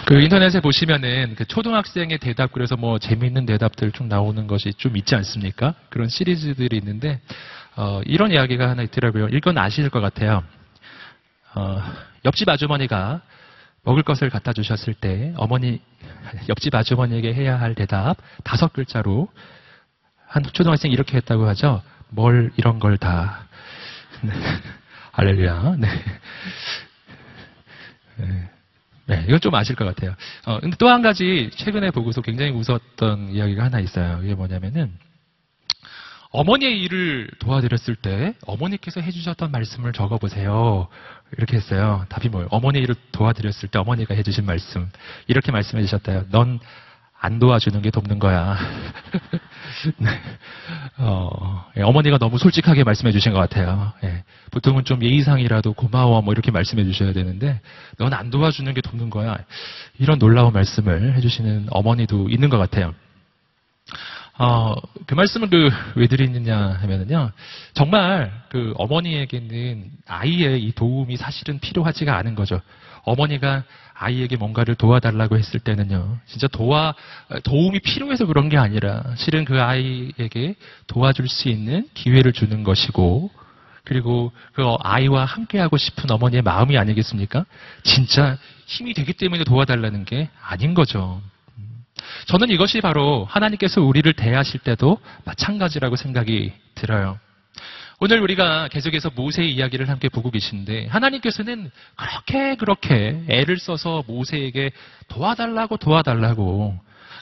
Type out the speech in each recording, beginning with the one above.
그 인터넷에 보시면은 그 초등학생의 대답, 그래서 뭐 재미있는 대답들 좀 나오는 것이 좀 있지 않습니까? 그런 시리즈들이 있는데, 이런 이야기가 하나 있더라고요. 이건 아실 것 같아요. 옆집 아주머니가 먹을 것을 갖다 주셨을 때 옆집 아주머니에게 해야 할 대답 5글자로 한 초등학생이 이렇게 했다고 하죠. 뭘 이런 걸 다. 네. 할렐루야. 네. 네. 네, 이건 좀 아실 것 같아요. 근데 또 한 가지 최근에 보고서 굉장히 웃었던 이야기가 하나 있어요. 이게 뭐냐면은 어머니의 일을 도와드렸을 때 어머니께서 해주셨던 말씀을 적어보세요. 이렇게 했어요. 답이 뭐예요? 어머니 일을 도와드렸을 때 어머니가 해주신 말씀. 이렇게 말씀해 주셨대요. 넌 안 도와주는 게 돕는 거야. 네. 어머니가 너무 솔직하게 말씀해 주신 것 같아요. 예. 보통은 좀 예의상이라도 고마워 뭐 이렇게 말씀해 주셔야 되는데 넌 안 도와주는 게 돕는 거야. 이런 놀라운 말씀을 해주시는 어머니도 있는 것 같아요. 그 말씀을 왜 드리느냐 하면은요, 정말 그 어머니에게는 아이의 이 도움이 사실은 필요하지가 않은 거죠. 어머니가 아이에게 뭔가를 도와달라고 했을 때는요, 진짜 도움이 필요해서 그런 게 아니라 실은 그 아이에게 도와줄 수 있는 기회를 주는 것이고, 그리고 그 아이와 함께하고 싶은 어머니의 마음이 아니겠습니까? 진짜 힘이 되기 때문에 도와달라는 게 아닌 거죠. 저는 이것이 바로 하나님께서 우리를 대하실 때도 마찬가지라고 생각이 들어요. 오늘 우리가 계속해서 모세의 이야기를 함께 보고 계신데 하나님께서는 그렇게 애를 써서 모세에게 도와달라고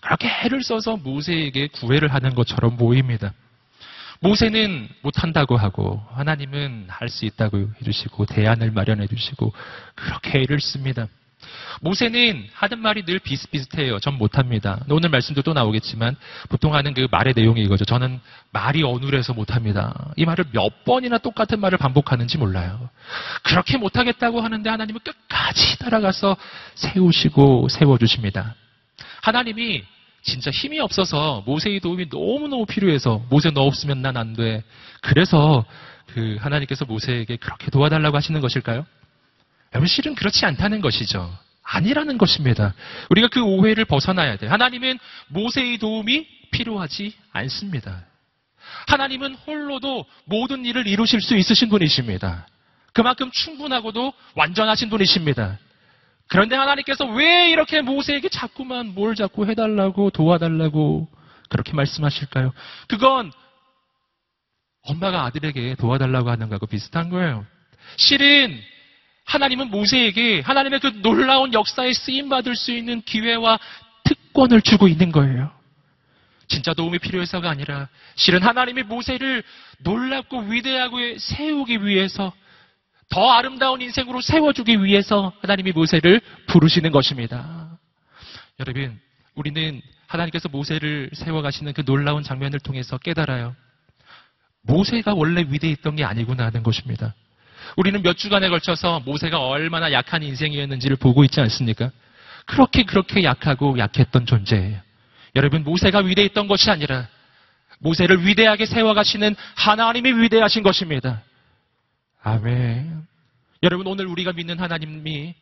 그렇게 애를 써서 모세에게 구애를 하는 것처럼 보입니다. 모세는 못한다고 하고 하나님은 할 수 있다고 해주시고 대안을 마련해 주시고 그렇게 애를 씁니다. 모세는 하는 말이 늘 비슷비슷해요. 전 못합니다. 오늘 말씀도 또 나오겠지만 보통 하는 그 말의 내용이 이거죠. 저는 말이 어눌해서 못합니다. 이 말을 몇 번이나 똑같은 말을 반복하는지 몰라요. 그렇게 못하겠다고 하는데 하나님은 끝까지 따라가서 세워주십니다. 하나님이 진짜 힘이 없어서 모세의 도움이 너무너무 필요해서 모세 너 없으면 난 안 돼. 그래서 그 하나님께서 모세에게 그렇게 도와달라고 하시는 것일까요? 여러분 실은 그렇지 않다는 것이죠. 아니라는 것입니다. 우리가 그 오해를 벗어나야 돼요. 하나님은 모세의 도움이 필요하지 않습니다. 하나님은 홀로도 모든 일을 이루실 수 있으신 분이십니다. 그만큼 충분하고도 완전하신 분이십니다. 그런데 하나님께서 왜 이렇게 모세에게 자꾸만 뭘 자꾸 해달라고 도와달라고 그렇게 말씀하실까요? 그건 엄마가 아들에게 도와달라고 하는 거하고 비슷한 거예요. 실은 하나님은 모세에게 하나님의 그 놀라운 역사에 쓰임받을 수 있는 기회와 특권을 주고 있는 거예요. 진짜 도움이 필요해서가 아니라 실은 하나님이 모세를 놀랍고 위대하고 세우기 위해서 더 아름다운 인생으로 세워주기 위해서 하나님이 모세를 부르시는 것입니다. 여러분, 우리는 하나님께서 모세를 세워가시는 그 놀라운 장면을 통해서 깨달아요. 모세가 원래 위대했던 게 아니구나 하는 것입니다. 우리는 몇 주간에 걸쳐서 모세가 얼마나 약한 인생이었는지를 보고 있지 않습니까? 그렇게 약하고 약했던 존재예요. 여러분, 모세가 위대했던 것이 아니라 모세를 위대하게 세워가시는 하나님이 위대하신 것입니다. 아멘. 여러분, 오늘 우리가 믿는 하나님이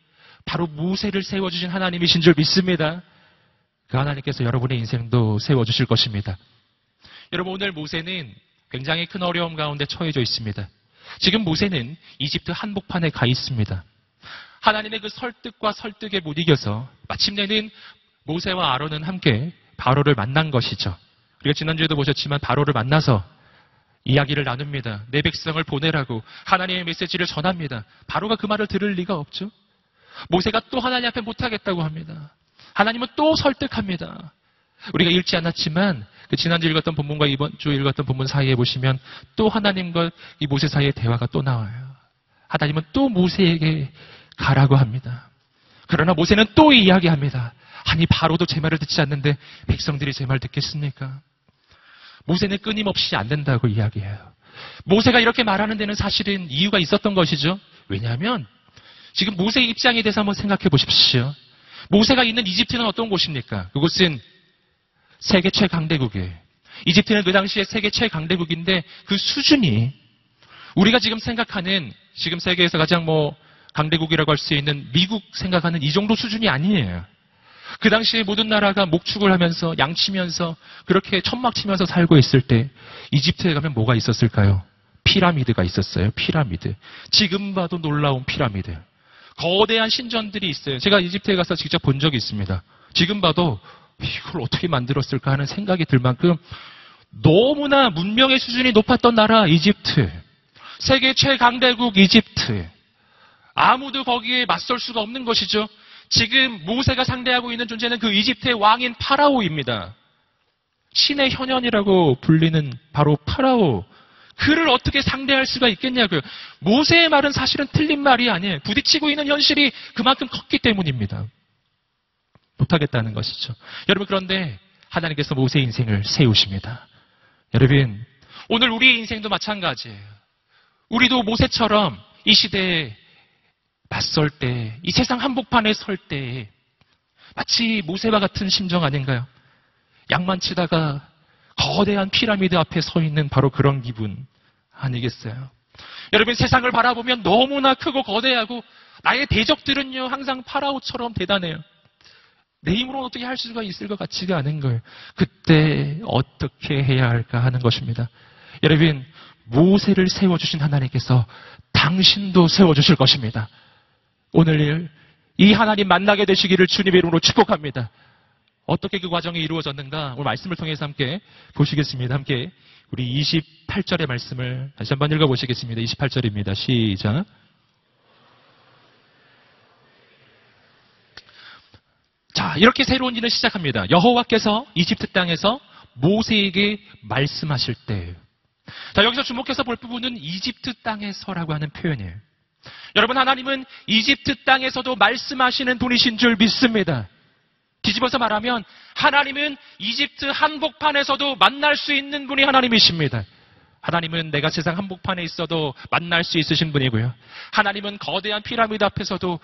바로 모세를 세워주신 하나님이신 줄 믿습니다. 그 하나님께서 여러분의 인생도 세워주실 것입니다. 여러분, 오늘 모세는 굉장히 큰 어려움 가운데 처해져 있습니다. 지금 모세는 이집트 한복판에 가 있습니다. 하나님의 그 설득에 못 이겨서 마침내는 모세와 아론은 함께 바로를 만난 것이죠. 우리가 지난주에도 보셨지만 바로를 만나서 이야기를 나눕니다. 내 백성을 보내라고 하나님의 메시지를 전합니다. 바로가 그 말을 들을 리가 없죠. 모세가 또 하나님 앞에 못하겠다고 합니다. 하나님은 또 설득합니다. 우리가 읽지 않았지만 그 지난주 읽었던 본문과 이번 주 읽었던 본문 사이에 보시면 또 하나님과 이 모세 사이의 대화가 또 나와요. 하나님은 또 모세에게 가라고 합니다. 그러나 모세는 또 이야기합니다. 아니 바로도 제 말을 듣지 않는데 백성들이 제 말 듣겠습니까? 모세는 끊임없이 안 된다고 이야기해요. 모세가 이렇게 말하는 데는 사실은 이유가 있었던 것이죠. 왜냐하면 지금 모세의 입장에 대해서 한번 생각해 보십시오. 모세가 있는 이집트는 어떤 곳입니까? 그곳은 세계 최강대국이에요. 이집트는 그 당시에 세계 최강대국인데 그 수준이 우리가 지금 생각하는 지금 세계에서 가장 강대국이라고 할 수 있는 미국 생각하는 이 정도 수준이 아니에요. 그 당시에 모든 나라가 목축을 하면서 양치면서 그렇게 천막 치면서 살고 있을 때 이집트에 가면 뭐가 있었을까요? 피라미드가 있었어요. 피라미드. 지금 봐도 놀라운 피라미드. 거대한 신전들이 있어요. 제가 이집트에 가서 직접 본 적이 있습니다. 지금 봐도 이걸 어떻게 만들었을까 하는 생각이 들 만큼 너무나 문명의 수준이 높았던 나라 이집트. 세계 최강대국 이집트. 아무도 거기에 맞설 수가 없는 것이죠. 지금 모세가 상대하고 있는 존재는 그 이집트의 왕인 파라오입니다. 신의 현현이라고 불리는 바로 파라오. 그를 어떻게 상대할 수가 있겠냐고요. 모세의 말은 사실은 틀린 말이 아니에요. 부딪히고 있는 현실이 그만큼 컸기 때문입니다. 못하겠다는 것이죠. 여러분, 그런데 하나님께서 모세의 인생을 세우십니다. 여러분, 오늘 우리의 인생도 마찬가지예요. 우리도 모세처럼 이 시대에 맞설 때, 이 세상 한복판에 설 때 마치 모세와 같은 심정 아닌가요? 양만치다가 거대한 피라미드 앞에 서 있는 바로 그런 기분 아니겠어요? 여러분, 세상을 바라보면 너무나 크고 거대하고 나의 대적들은요 항상 파라오처럼 대단해요. 내 힘으로는 어떻게 할 수가 있을 것 같지가 않은 거예요. 그때 어떻게 해야 할까 하는 것입니다. 여러분, 모세를 세워주신 하나님께서 당신도 세워주실 것입니다. 오늘 이 하나님 만나게 되시기를 주님의 이름으로 축복합니다. 어떻게 그 과정이 이루어졌는가 오늘 말씀을 통해서 함께 보시겠습니다. 함께 우리 28절의 말씀을 다시 한번 읽어보시겠습니다. 28절입니다. 시작. 자, 이렇게 새로운 일을 시작합니다. 여호와께서 이집트 땅에서 모세에게 말씀하실 때. 자, 여기서 주목해서 볼 부분은 이집트 땅에서라고 하는 표현이에요. 여러분, 하나님은 이집트 땅에서도 말씀하시는 분이신 줄 믿습니다. 뒤집어서 말하면 하나님은 이집트 한복판에서도 만날 수 있는 분이 하나님이십니다. 하나님은 내가 세상 한복판에 있어도 만날 수 있으신 분이고요. 하나님은 거대한 피라미드 앞에서도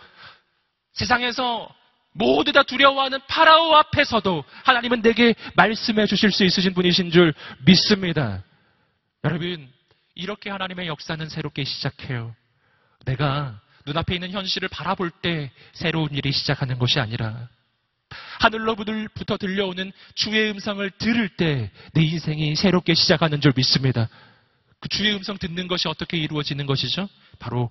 세상에서 모두 다 두려워하는 파라오 앞에서도 하나님은 내게 말씀해 주실 수 있으신 분이신 줄 믿습니다. 여러분, 이렇게 하나님의 역사는 새롭게 시작해요. 내가 눈앞에 있는 현실을 바라볼 때 새로운 일이 시작하는 것이 아니라 하늘로부터 들려오는 주의 음성을 들을 때 내 인생이 새롭게 시작하는 줄 믿습니다. 그 주의 음성 듣는 것이 어떻게 이루어지는 것이죠? 바로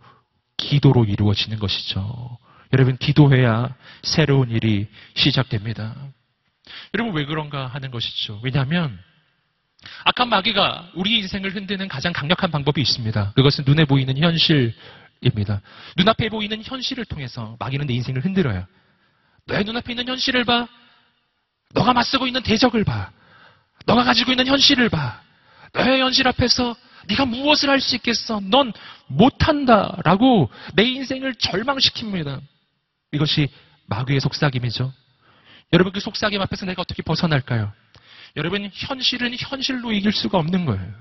기도로 이루어지는 것이죠. 여러분, 기도해야 새로운 일이 시작됩니다. 여러분, 왜 그런가 하는 것이죠. 왜냐하면 악한 마귀가 우리 인생을 흔드는 가장 강력한 방법이 있습니다. 그것은 눈에 보이는 현실입니다. 눈앞에 보이는 현실을 통해서 마귀는 내 인생을 흔들어요. 내 눈앞에 있는 현실을 봐. 너가 맞서고 있는 대적을 봐. 너가 가지고 있는 현실을 봐. 너의 현실 앞에서 네가 무엇을 할 수 있겠어? 넌 못한다라고 내 인생을 절망시킵니다. 이것이 마귀의 속삭임이죠. 여러분, 그 속삭임 앞에서 내가 어떻게 벗어날까요? 여러분, 현실은 현실로 이길 수가 없는 거예요.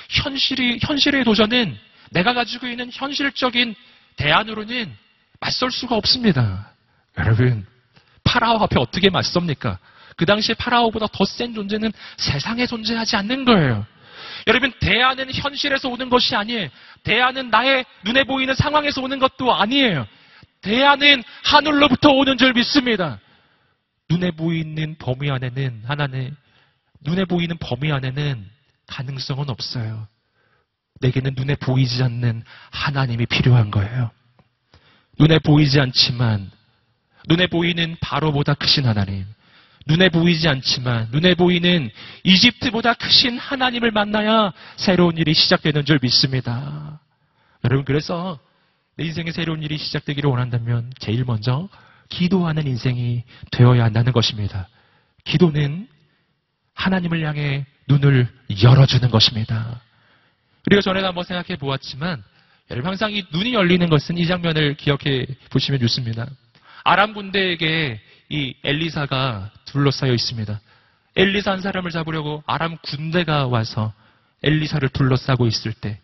현실의 도전은 내가 가지고 있는 현실적인 대안으로는 맞설 수가 없습니다. 여러분, 파라오 앞에 어떻게 맞섭니까? 그 당시에 파라오보다 더 센 존재는 세상에 존재하지 않는 거예요. 여러분, 대안은 현실에서 오는 것이 아니에요. 대안은 나의 눈에 보이는 상황에서 오는 것도 아니에요. 대안은 하늘로부터 오는 줄 믿습니다. 눈에 보이는 범위 안에는 가능성은 없어요. 내게는 눈에 보이지 않는 하나님이 필요한 거예요. 눈에 보이지 않지만 눈에 보이는 바로보다 크신 하나님, 눈에 보이지 않지만 눈에 보이는 이집트보다 크신 하나님을 만나야 새로운 일이 시작되는 줄 믿습니다. 여러분, 그래서 내 인생에 새로운 일이 시작되기를 원한다면 제일 먼저 기도하는 인생이 되어야 한다는 것입니다. 기도는 하나님을 향해 눈을 열어주는 것입니다. 우리가 전에도 한번 생각해 보았지만 여러분, 항상 이 눈이 열리는 것은 이 장면을 기억해 보시면 좋습니다. 아람 군대에게 이 엘리사가 둘러싸여 있습니다. 엘리사 한 사람을 잡으려고 아람 군대가 와서 엘리사를 둘러싸고 있을 때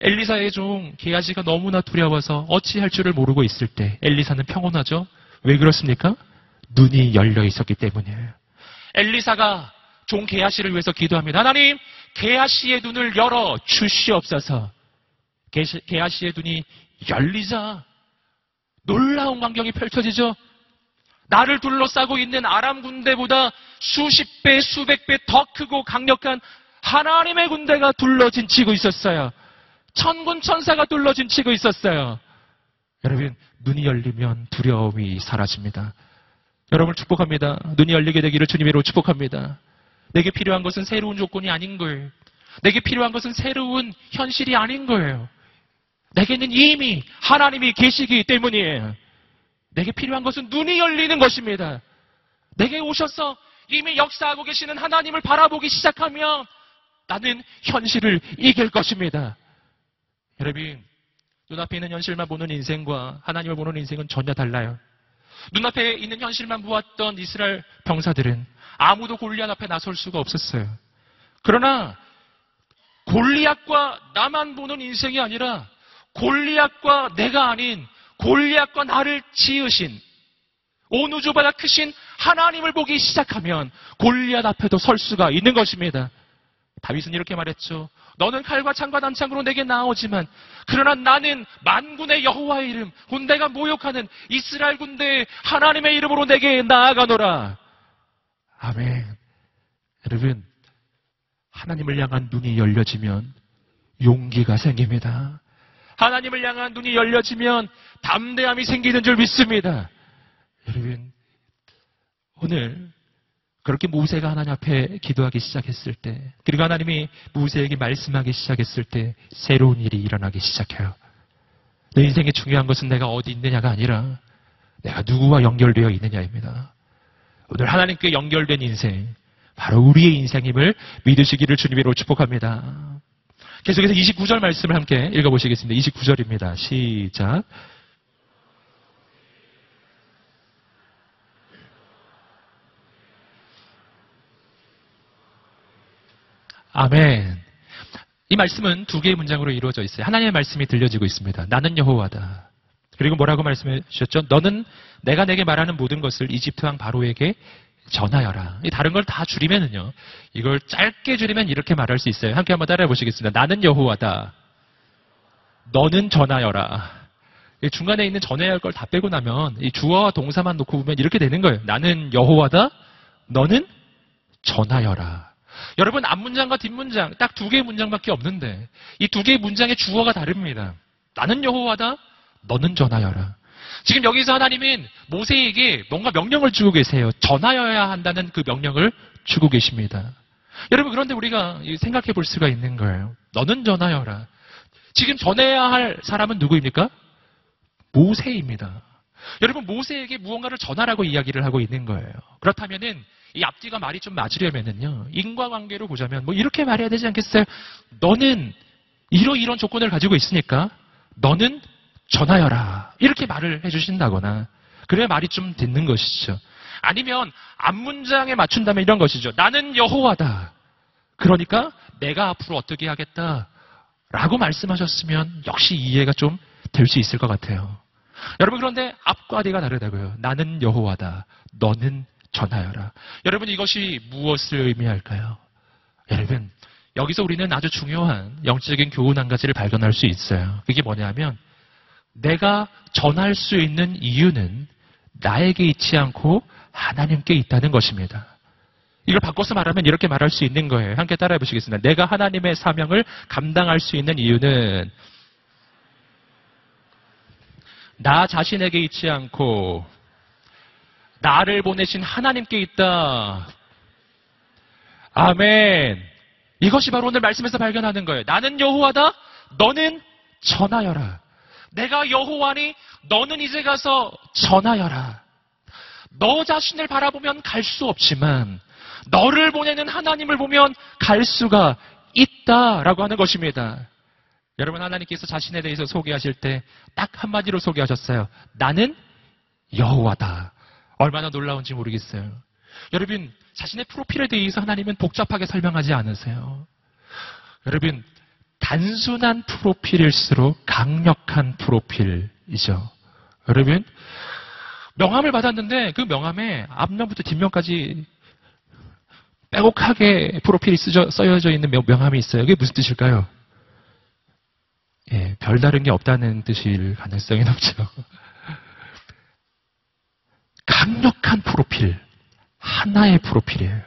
엘리사의 종 게하시가 너무나 두려워서 어찌할 줄을 모르고 있을 때 엘리사는 평온하죠. 왜 그렇습니까? 눈이 열려 있었기 때문이에요. 엘리사가 종 게하시를 위해서 기도합니다. 하나님, 게하시의 눈을 열어 주시옵소서. 게하시의 눈이 열리자 놀라운 광경이 펼쳐지죠. 나를 둘러싸고 있는 아람 군대보다 수십 배, 수백 배 더 크고 강력한 하나님의 군대가 둘러진치고 있었어요. 천군 천사가 둘러진치고 있었어요. 여러분, 눈이 열리면 두려움이 사라집니다. 여러분을 축복합니다. 눈이 열리게 되기를 주님으로 축복합니다. 내게 필요한 것은 새로운 조건이 아닌 거예요. 내게 필요한 것은 새로운 현실이 아닌 거예요. 내게는 이미 하나님이 계시기 때문이에요. 내게 필요한 것은 눈이 열리는 것입니다. 내게 오셔서 이미 역사하고 계시는 하나님을 바라보기 시작하면 나는 현실을 이길 것입니다. 여러분, 눈앞에 있는 현실만 보는 인생과 하나님을 보는 인생은 전혀 달라요. 눈앞에 있는 현실만 보았던 이스라엘 병사들은 아무도 골리앗 앞에 나설 수가 없었어요. 그러나 골리앗과 나만 보는 인생이 아니라 골리앗과 내가 아닌 골리앗과 나를 지으신 온 우주보다 크신 하나님을 보기 시작하면 골리앗 앞에도 설 수가 있는 것입니다. 다윗은 이렇게 말했죠. 너는 칼과 창과 단창으로 내게 나오지만 그러나 나는 만군의 여호와의 이름, 군대가 모욕하는 이스라엘 군대의 하나님의 이름으로 내게 나아가노라. 아멘. 여러분, 하나님을 향한 눈이 열려지면 용기가 생깁니다. 하나님을 향한 눈이 열려지면 담대함이 생기는 줄 믿습니다. 여러분, 오늘 그렇게 모세가 하나님 앞에 기도하기 시작했을 때, 그리고 하나님이 모세에게 말씀하기 시작했을 때 새로운 일이 일어나기 시작해요. 내 인생에 중요한 것은 내가 어디 있느냐가 아니라 내가 누구와 연결되어 있느냐입니다. 오늘 하나님께 연결된 인생, 바로 우리의 인생임을 믿으시기를 주님으로 축복합니다. 계속해서 29절 말씀을 함께 읽어보시겠습니다. 29절입니다. 시작. 아멘. 이 말씀은 두 개의 문장으로 이루어져 있어요. 하나님의 말씀이 들려지고 있습니다. 나는 여호와다. 그리고 뭐라고 말씀해 주셨죠? 너는 내가 내게 말하는 모든 것을 이집트 왕 바로에게 전하여라. 이 다른 걸 다 줄이면은요, 이걸 짧게 줄이면 이렇게 말할 수 있어요. 함께 한번 따라해 보시겠습니다. 나는 여호와다. 너는 전하여라. 중간에 있는 전해야 할 걸 다 빼고 나면 이 주어와 동사만 놓고 보면 이렇게 되는 거예요. 나는 여호와다. 너는 전하여라. 여러분, 앞문장과 뒷문장 딱 두 개의 문장밖에 없는데 이 두 개의 문장의 주어가 다릅니다. 나는 여호와다. 너는 전하여라. 지금 여기서 하나님은 모세에게 뭔가 명령을 주고 계세요. 전하여야 한다는 그 명령을 주고 계십니다. 여러분, 그런데 우리가 생각해 볼 수가 있는 거예요. 너는 전하여라. 지금 전해야 할 사람은 누구입니까? 모세입니다. 여러분, 모세에게 무언가를 전하라고 이야기를 하고 있는 거예요. 그렇다면은 이 앞뒤가 말이 좀 맞으려면은요, 인과관계로 보자면 뭐 이렇게 말해야 되지 않겠어요? 너는 이런 조건을 가지고 있으니까 너는 전하여라. 이렇게 말을 해주신다거나, 그래야 말이 좀 듣는 것이죠. 아니면 앞문장에 맞춘다면 이런 것이죠. 나는 여호와다. 그러니까 내가 앞으로 어떻게 하겠다 라고 말씀하셨으면 역시 이해가 좀 될 수 있을 것 같아요. 여러분, 그런데 앞과 뒤가 다르다고요. 나는 여호와다. 너는 전하여라. 여러분, 이것이 무엇을 의미할까요? 여러분, 여기서 우리는 아주 중요한 영적인 교훈 한 가지를 발견할 수 있어요. 그게 뭐냐면, 내가 전할 수 있는 이유는 나에게 있지 않고 하나님께 있다는 것입니다. 이걸 바꿔서 말하면 이렇게 말할 수 있는 거예요. 함께 따라해 보시겠습니다. 내가 하나님의 사명을 감당할 수 있는 이유는 나 자신에게 있지 않고 나를 보내신 하나님께 있다. 아멘. 이것이 바로 오늘 말씀에서 발견하는 거예요. 나는 여호와다. 너는 전하여라. 내가 여호와니 너는 이제 가서 전하여라. 너 자신을 바라보면 갈 수 없지만 너를 보내는 하나님을 보면 갈 수가 있다라고 하는 것입니다. 여러분, 하나님께서 자신에 대해서 소개하실 때 딱 한마디로 소개하셨어요. 나는 여호와다. 얼마나 놀라운지 모르겠어요. 여러분, 자신의 프로필에 대해서 하나님은 복잡하게 설명하지 않으세요. 여러분, 단순한 프로필일수록 강력한 프로필이죠. 여러분, 명함을 받았는데 그 명함에 앞면부터 뒷면까지 빼곡하게 프로필이 써여져 있는 명함이 있어요. 그게 무슨 뜻일까요? 예, 별다른 게 없다는 뜻일 가능성이 높죠. 강력한 프로필, 하나의 프로필이에요.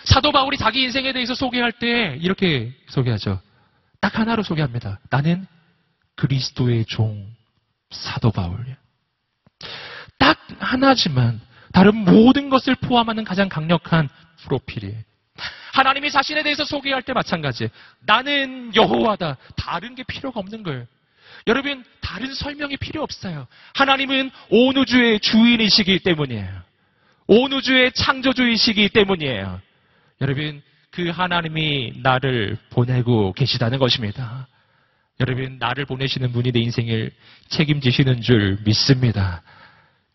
사도 바울이 자기 인생에 대해서 소개할 때 이렇게 소개하죠. 딱 하나로 소개합니다. 나는 그리스도의 종 사도 바울이야. 딱 하나지만 다른 모든 것을 포함하는 가장 강력한 프로필이에요. 하나님이 자신에 대해서 소개할 때 마찬가지예요. 나는 여호와다. 다른 게 필요가 없는 거예요. 여러분, 다른 설명이 필요 없어요. 하나님은 온 우주의 주인이시기 때문이에요. 온 우주의 창조주이시기 때문이에요. 여러분, 그 하나님이 나를 보내고 계시다는 것입니다. 여러분, 나를 보내시는 분이 내 인생을 책임지시는 줄 믿습니다.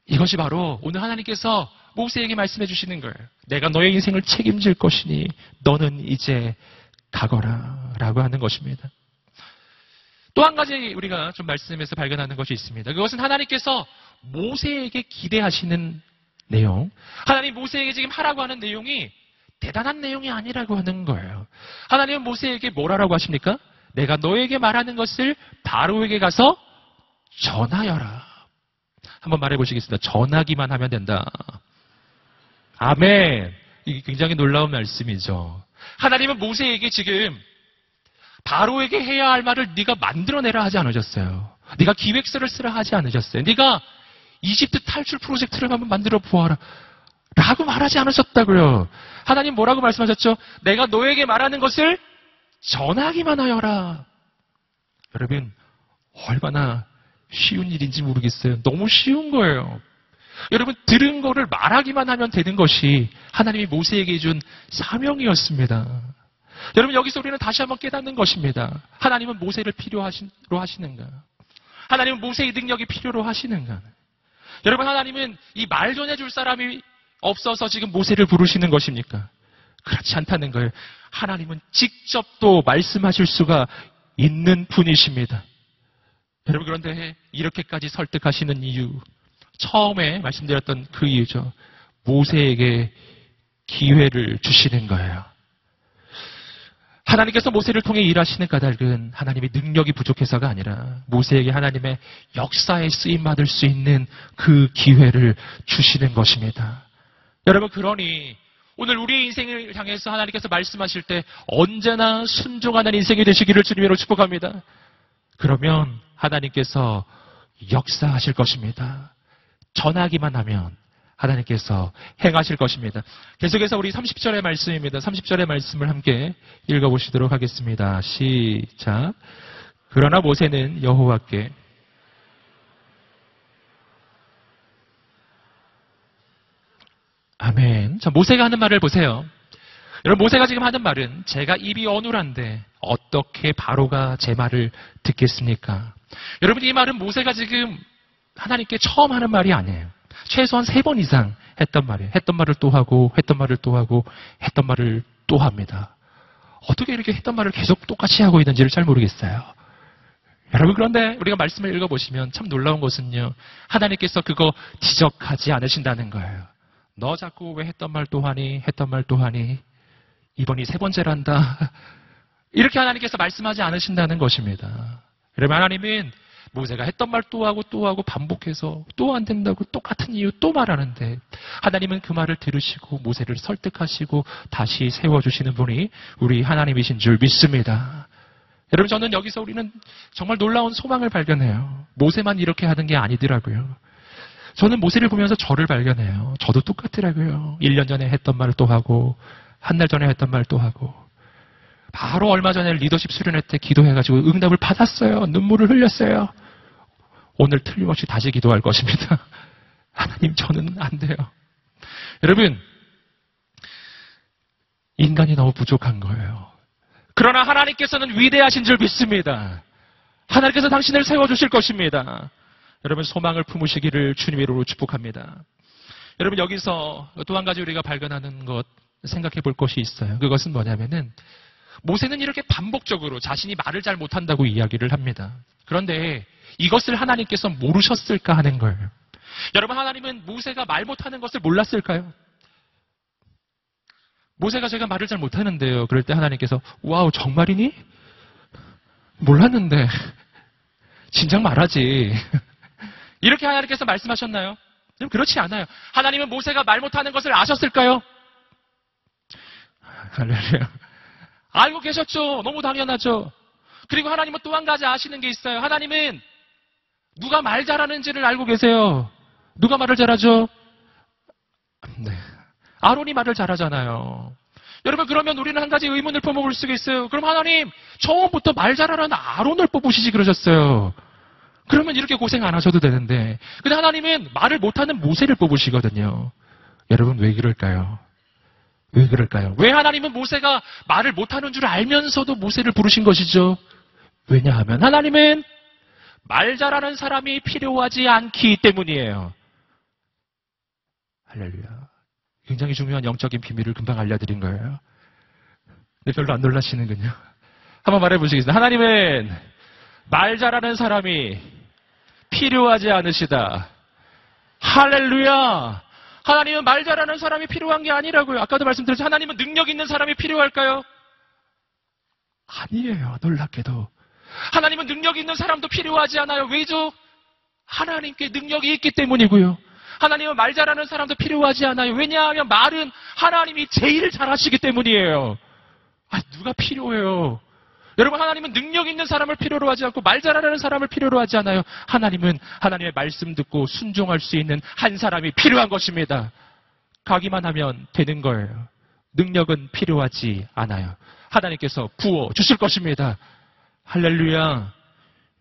이것이 바로 오늘 하나님께서 모세에게 말씀해 주시는 거예요. 내가 너의 인생을 책임질 것이니 너는 이제 가거라 라고 하는 것입니다. 또 한 가지 우리가 좀 말씀에서 발견하는 것이 있습니다. 그것은 하나님께서 모세에게 기대하시는 내용. 하나님 모세에게 지금 하라고 하는 내용이 대단한 내용이 아니라고 하는 거예요. 하나님은 모세에게 뭐라고 하십니까? 내가 너에게 말하는 것을 바로에게 가서 전하여라. 한번 말해보시겠습니다. 전하기만 하면 된다. 아멘. 이게 굉장히 놀라운 말씀이죠. 하나님은 모세에게 지금 바로에게 해야 할 말을 네가 만들어내라 하지 않으셨어요. 네가 기획서를 쓰라 하지 않으셨어요. 네가 이집트 탈출 프로젝트를 한번 만들어 보아라 라고 말하지 않으셨다고요. 하나님 뭐라고 말씀하셨죠? 내가 너에게 말하는 것을 전하기만 하여라. 여러분, 얼마나 쉬운 일인지 모르겠어요. 너무 쉬운 거예요. 여러분, 들은 거를 말하기만 하면 되는 것이 하나님이 모세에게 준 사명이었습니다. 여러분, 여기서 우리는 다시 한번 깨닫는 것입니다. 하나님은 모세를 필요로 하시는가? 하나님은 모세의 능력이 필요로 하시는가? 여러분, 하나님은 이 말 전해줄 사람이 없어서 지금 모세를 부르시는 것입니까? 그렇지 않다는 거예요. 하나님은 직접 또 말씀하실 수가 있는 분이십니다. 여러분, 그런데 이렇게까지 설득하시는 이유, 처음에 말씀드렸던 그 이유죠. 모세에게 기회를 주시는 거예요. 하나님께서 모세를 통해 일하시는 까닭은 하나님의 능력이 부족해서가 아니라 모세에게 하나님의 역사에 쓰임받을 수 있는 그 기회를 주시는 것입니다. 여러분, 그러니 오늘 우리의 인생을 향해서 하나님께서 말씀하실 때 언제나 순종하는 인생이 되시기를 주님으로 축복합니다. 그러면 하나님께서 역사하실 것입니다. 전하기만 하면 하나님께서 행하실 것입니다. 계속해서 우리 30절의 말씀입니다. 30절의 말씀을 함께 읽어보시도록 하겠습니다. 시작. 그러나 모세는 여호와께 아멘. 자, 모세가 하는 말을 보세요. 여러분, 모세가 지금 하는 말은 제가 입이 어눌한데 어떻게 바로가 제 말을 듣겠습니까? 여러분, 이 말은 모세가 지금 하나님께 처음 하는 말이 아니에요. 최소한 3번 이상 했던 말이에요. 했던 말을 또 하고 했던 말을 또 하고 했던 말을 또 합니다. 어떻게 이렇게 했던 말을 계속 똑같이 하고 있는지를 잘 모르겠어요. 여러분, 그런데 우리가 말씀을 읽어보시면 참 놀라운 것은요, 하나님께서 그거 지적하지 않으신다는 거예요. 너 자꾸 왜 했던 말 또 하니? 했던 말 또 하니? 이번이 3번째란다. 이렇게 하나님께서 말씀하지 않으신다는 것입니다. 여러분, 하나님은 모세가 했던 말 또 하고 반복해서 또 안 된다고 똑같은 이유 또 말하는데 하나님은 그 말을 들으시고 모세를 설득하시고 다시 세워주시는 분이 우리 하나님이신 줄 믿습니다. 여러분, 저는 여기서 우리는 정말 놀라운 소망을 발견해요. 모세만 이렇게 하는 게 아니더라고요. 저는 모세를 보면서 저를 발견해요. 저도 똑같더라고요. 1년 전에 했던 말을 또 하고 한 달 전에 했던 말 또 하고 바로 얼마 전에 리더십 수련회 때 기도해가지고 응답을 받았어요. 눈물을 흘렸어요. 오늘 틀림없이 다시 기도할 것입니다. 하나님, 저는 안 돼요. 여러분, 인간이 너무 부족한 거예요. 그러나 하나님께서는 위대하신 줄 믿습니다. 하나님께서 당신을 세워주실 것입니다. 여러분, 소망을 품으시기를 주님의 이름으로 축복합니다. 여러분, 여기서 또 한 가지 우리가 발견하는 것, 생각해 볼 것이 있어요. 그것은 뭐냐면은 모세는 이렇게 반복적으로 자신이 말을 잘 못한다고 이야기를 합니다. 그런데 이것을 하나님께서 모르셨을까 하는 거예요. 여러분, 하나님은 모세가 말 못하는 것을 몰랐을까요? 모세가 제가 말을 잘 못하는데요. 그럴 때 하나님께서 와우, 정말이니? 몰랐는데 진작 말하지. 이렇게 하나님께서 말씀하셨나요? 그렇지 않아요. 하나님은 모세가 말 못하는 것을 아셨을까요? 할렐루야. 알고 계셨죠. 너무 당연하죠. 그리고 하나님은 또 한 가지 아시는 게 있어요. 하나님은 누가 말 잘하는지를 알고 계세요. 누가 말을 잘하죠? 네. 아론이 말을 잘하잖아요. 여러분, 그러면 우리는 한 가지 의문을 품어볼 수가 있어요. 그럼 하나님, 처음부터 말 잘하는 아론을 뽑으시지 그러셨어요. 그러면 이렇게 고생 안 하셔도 되는데. 근데 하나님은 말을 못하는 모세를 뽑으시거든요. 여러분, 왜 그럴까요? 왜 그럴까요? 왜 하나님은 모세가 말을 못하는 줄 알면서도 모세를 부르신 것이죠? 왜냐하면 하나님은 말 잘하는 사람이 필요하지 않기 때문이에요. 할렐루야. 굉장히 중요한 영적인 비밀을 금방 알려드린 거예요. 근데 별로 안 놀라시는군요. 한번 말해보시겠습니다. 하나님은 말 잘하는 사람이 필요하지 않으시다. 할렐루야. 하나님은 말 잘하는 사람이 필요한 게 아니라고요. 아까도 말씀드렸죠. 하나님은 능력 있는 사람이 필요할까요? 아니에요. 놀랍게도. 하나님은 능력 있는 사람도 필요하지 않아요. 왜죠? 하나님께 능력이 있기 때문이고요. 하나님은 말 잘하는 사람도 필요하지 않아요. 왜냐하면 말은 하나님이 제일 잘하시기 때문이에요. 누가 필요해요? 여러분, 하나님은 능력 있는 사람을 필요로 하지 않고 말 잘하는 사람을 필요로 하지 않아요. 하나님은 하나님의 말씀 듣고 순종할 수 있는 한 사람이 필요한 것입니다. 가기만 하면 되는 거예요. 능력은 필요하지 않아요. 하나님께서 부어 주실 것입니다. 할렐루야.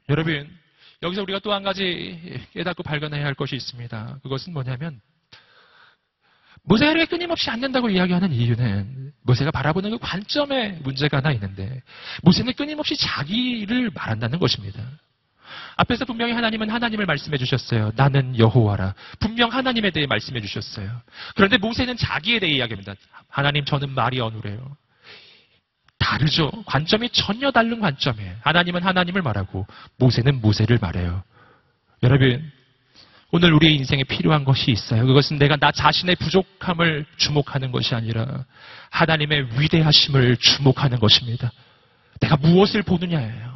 여러분, 여기서 우리가 또 한 가지 깨닫고 발견해야 할 것이 있습니다. 그것은 뭐냐면, 모세가 이렇게 끊임없이 안 된다고 이야기하는 이유는 모세가 바라보는 그 관점에 문제가 하나 있는데, 모세는 끊임없이 자기를 말한다는 것입니다. 앞에서 분명히 하나님은 하나님을 말씀해 주셨어요. 나는 여호와라. 분명 하나님에 대해 말씀해 주셨어요. 그런데 모세는 자기에 대해 이야기합니다. 하나님, 저는 말이 어눌해요. 다르죠. 관점이 전혀 다른 관점이에요. 하나님은 하나님을 말하고 모세는 모세를 말해요. 여러분, 오늘 우리의 인생에 필요한 것이 있어요. 그것은 내가 나 자신의 부족함을 주목하는 것이 아니라 하나님의 위대하심을 주목하는 것입니다. 내가 무엇을 보느냐예요.